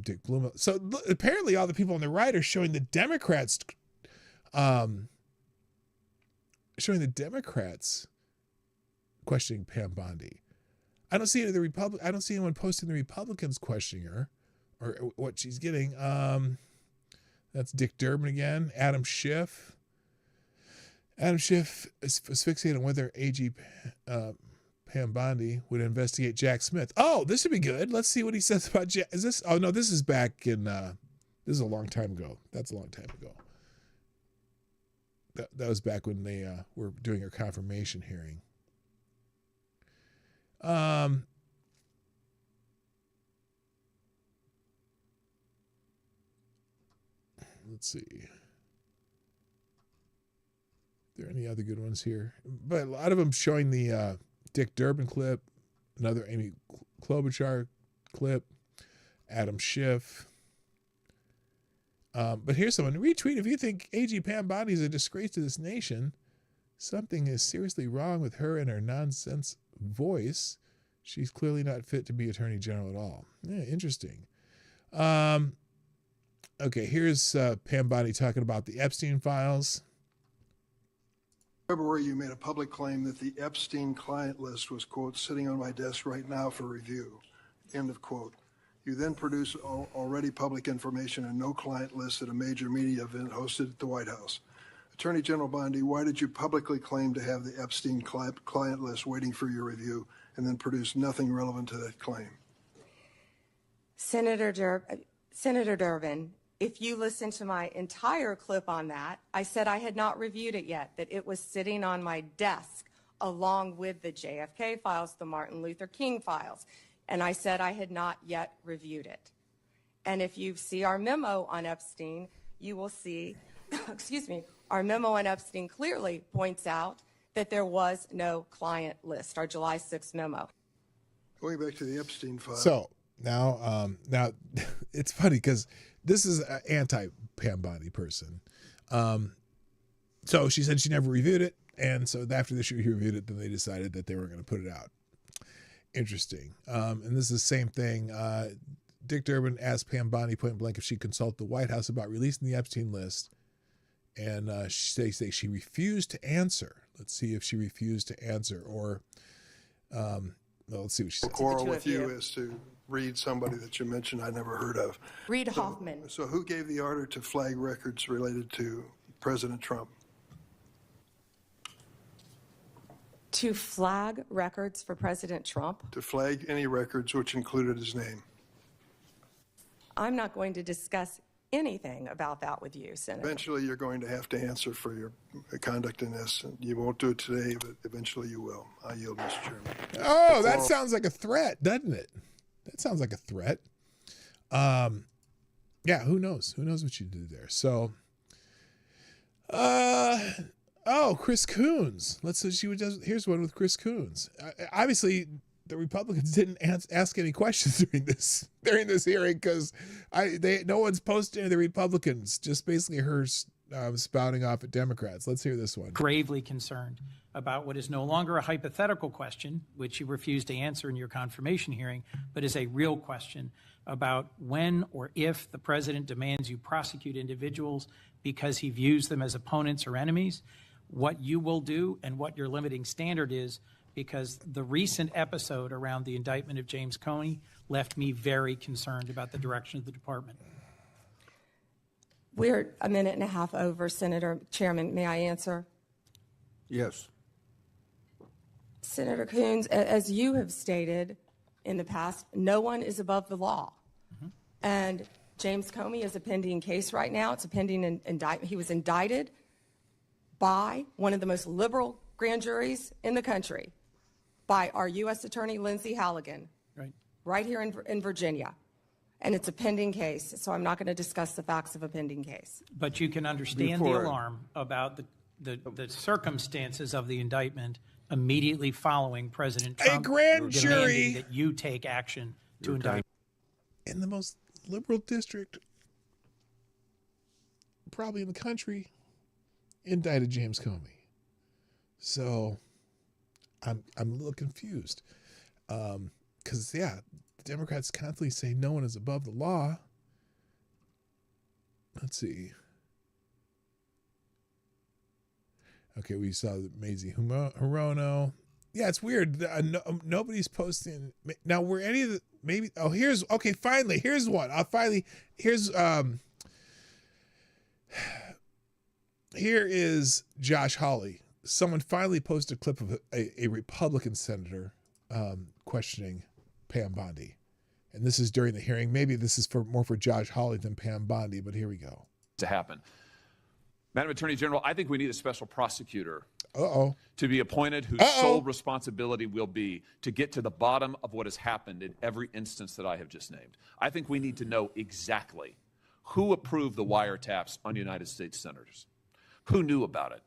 Dick Bloom. So apparently, all the people on the right are showing the Democrats, questioning Pam Bondi. I don't see any of the I don't see anyone posting the Republicans questioning her or what she's getting. That's Dick Durbin again. Adam Schiff. Adam Schiff is fixated on whether AG Pam Bondi would investigate Jack Smith. Oh, this would be good. Let's see what he says about Jack. Is this? Oh no, this is back in. This is a long time ago. That's a long time ago. That was back when they were doing her confirmation hearing. Let's see. Are there any other good ones here? But a lot of them showing the Dick Durbin clip, another Amy Klobuchar clip, Adam Schiff. But here's someone. Retweet if you think AG Pam Bondi is a disgrace to this nation. Something is seriously wrong with her and her nonsense voice. She's clearly not fit to be Attorney General at all. Yeah, interesting. Okay, here's Pam Bondi talking about the Epstein files.
In February, you made a public claim that the Epstein client list was, quote, sitting on my desk right now for review, end of quote. You then produced already public information and no client list at a major media event hosted at the White House. Attorney General Bondi, why did you publicly claim to have the Epstein client list waiting for your review and then produce nothing relevant to that claim?
Senator Durbin, if you listen to my entire clip on that, I said I had not reviewed it yet, that it was sitting on my desk along with the JFK files, the Martin Luther King files. And I said I had not yet reviewed it. And if you see our memo on Epstein, you will see, excuse me, our memo on Epstein clearly points out that there was no client list, our July 6th memo.
Going back to the Epstein file.
So now it's funny because this is an anti-Pam Bondi person. So she said she never reviewed it. And so after this year he reviewed it, then they decided that they were going to put it out. Interesting. And this is the same thing. Dick Durbin asked Pam Bondi point blank if she consulted the White House about releasing the Epstein list. And they say she refused to answer. Let's see if she refused to answer or let's see what she says.
Quarrel with you is to read somebody that you mentioned I never heard of.
Reid Hoffman.
So who gave the order to flag records related to President Trump?
To flag records for President Trump?
To flag any records which included his name.
I'm not going to discuss anything about that with you, Senator.
Eventually you're going to have to answer for your conduct in this. You won't do it today, but eventually you will. I yield, Mr. Chairman.
Oh, that sounds like a threat, doesn't it? That sounds like a threat. Yeah, who knows? Who knows what you did there? So, Chris Coons. Let's see. Here's one with Chris Coons. Obviously, the Republicans didn't ask any questions during this hearing because no one's posted any of the Republicans. Just basically her spouting off at Democrats. Let's hear this one.
Gravely concerned about what is no longer a hypothetical question, which you refused to answer in your confirmation hearing, but is a real question about when or if the president demands you prosecute individuals because he views them as opponents or enemies, what you will do and what your limiting standard is, because the recent episode around the indictment of James Comey left me very concerned about the direction of the department.
We're a minute and a half over, Senator Chairman. May I answer?
Yes.
Senator Coons, as you have stated in the past, no one is above the law. Mm-hmm. And James Comey is a pending case right now. It's a pending indictment. He was indicted by one of the most liberal grand juries in the country, by our U.S. Attorney Lindsay Halligan, right here in Virginia. And it's a pending case, so I'm not going to discuss the facts of a pending case.
But you can understand the alarm about the circumstances of the indictment immediately following President Trump
a grand jury
that you take action to indict.
In the most liberal district probably in the country, indicted James Comey. So I'm a little confused. Because, the Democrats constantly say no one is above the law. Let's see. Okay, we saw Maisie Hirono. Yeah, it's weird. Nobody's posting. Now, were any of the, maybe, finally, here's one. Here's here is Josh Hawley. Someone finally posted a clip of a Republican senator questioning Pam Bondi. And this is during the hearing. Maybe this is more for Josh Hawley than Pam Bondi, but here we go.
To happen. Madam Attorney General, I think we need a special prosecutor to be appointed whose sole responsibility will be to get to the bottom of what has happened in every instance that I have just named. I think we need to know exactly who approved the wiretaps on United States senators, who knew about it,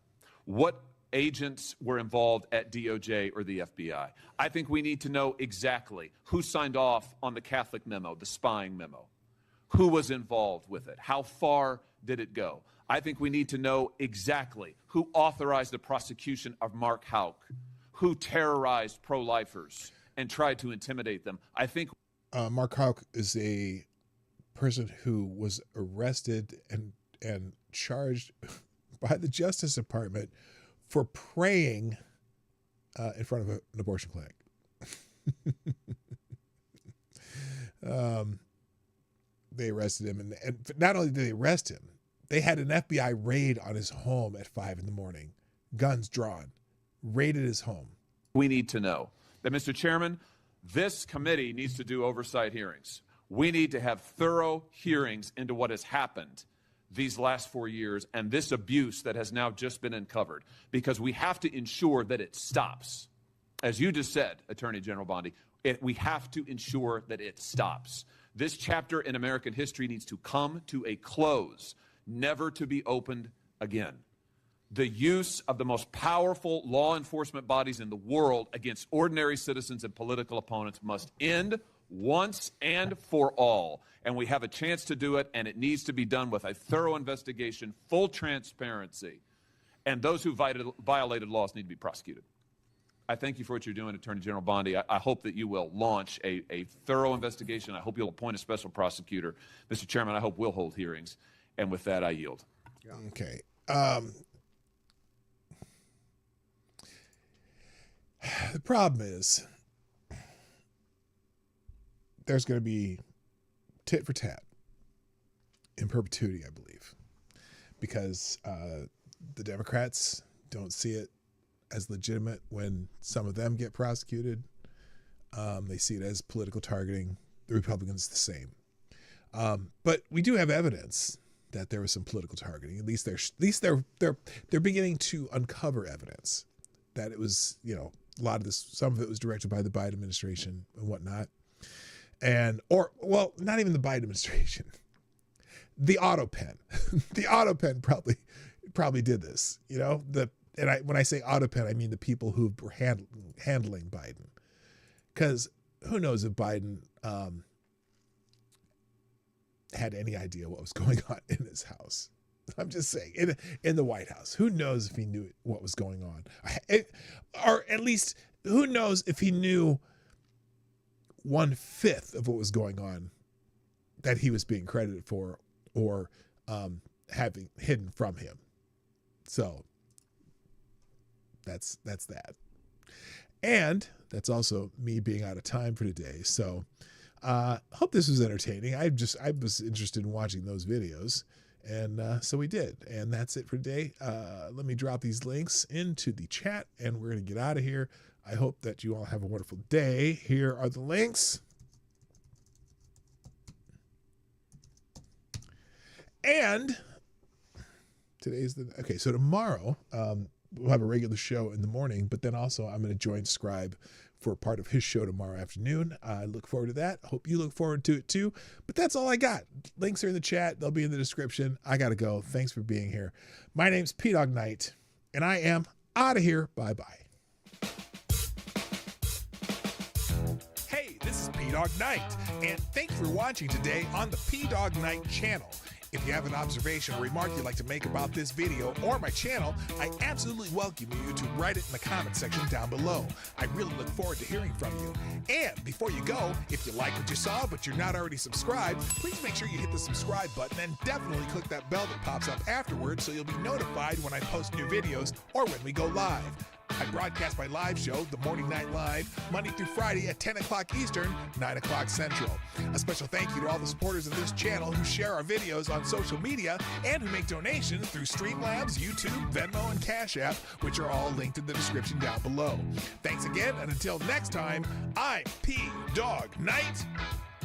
what agents were involved at DOJ or the FBI. I think we need to know exactly who signed off on the Catholic memo, the spying memo, who was involved with it, how far did it go. I think we need to know exactly who authorized the prosecution of Mark Houck, who terrorized pro-lifers and tried to intimidate them. I think
Mark Houck is a person who was arrested and charged by the Justice Department for praying in front of an abortion clinic. They arrested him, and not only did they arrest him, they had an FBI raid on his home at 5 a.m, guns drawn, raided his home.
We need to know that, Mr. Chairman, this committee needs to do oversight hearings. We need to have thorough hearings into what has happened these last 4 years and this abuse that has now just been uncovered, because we have to ensure that it stops. As you just said, Attorney General Bondi, we have to ensure that it stops. This chapter in American history needs to come to a close, never to be opened again. The use of the most powerful law enforcement bodies in the world against ordinary citizens and political opponents must end once and for all. And we have a chance to do it, and it needs to be done with a thorough investigation, full transparency. And those who violated laws need to be prosecuted. I thank you for what you're doing, Attorney General Bondi. I hope that you will launch a thorough investigation. I hope you'll appoint a special prosecutor. Mr. Chairman, I hope we'll hold hearings. And with that, I yield.
Okay. The problem is there's going to be tit for tat in perpetuity, I believe, because the Democrats don't see it as legitimate when some of them get prosecuted. They see it as political targeting. The Republicans the same. But we do have evidence that there was some political targeting. At least they're beginning to uncover evidence that it was, a lot of this, some of it was directed by the Biden administration and whatnot. Not even the Biden administration. The auto pen. The auto pen probably did this, when I say auto pen, I mean the people who were handling Biden. Because who knows if Biden had any idea what was going on in his house. I'm just saying, in the White House. Who knows if he knew what was going on? Or at least, who knows if he knew 1/5 of what was going on that he was being credited for or having hidden from him. So that's that. And that's also me being out of time for today. So hope this was entertaining. I was interested in watching those videos. And so we did. And that's it for today. Let me drop these links into the chat and we're going to get out of here. I hope that you all have a wonderful day. Here are the links. And so tomorrow, we'll have a regular show in the morning, but then also I'm going to join Scribe for part of his show tomorrow afternoon. I look forward to that. Hope you look forward to it too. But that's all I got. Links are in the chat. They'll be in the description. I got to go. Thanks for being here. My name's Dawg Knight, and I am out of here. Bye-bye. Hey, this is Dawg Knight, and thanks for watching today on the Dawg Knight channel. If you have an observation or remark you'd like to make about this video or my channel, I absolutely welcome you to write it in the comment section down below. I really look forward to hearing from you. And before you go, if you like what you saw but you're not already subscribed, please make sure you hit the subscribe button and definitely click that bell that pops up afterwards so you'll be notified when I post new videos or when we go live. I broadcast my live show, The Morning Night Live, Monday through Friday at 10 o'clock Eastern, 9 o'clock Central. A special thank you to all the supporters of this channel who share our videos on social media and who make donations through Streamlabs, YouTube, Venmo, and Cashapp, which are all linked in the description down below. Thanks again, and until next time, I'm PDawgKnight,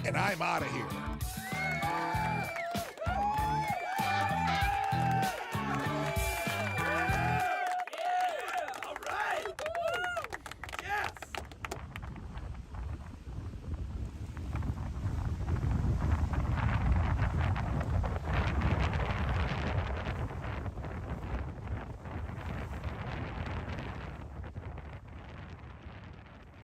and I'm out of here.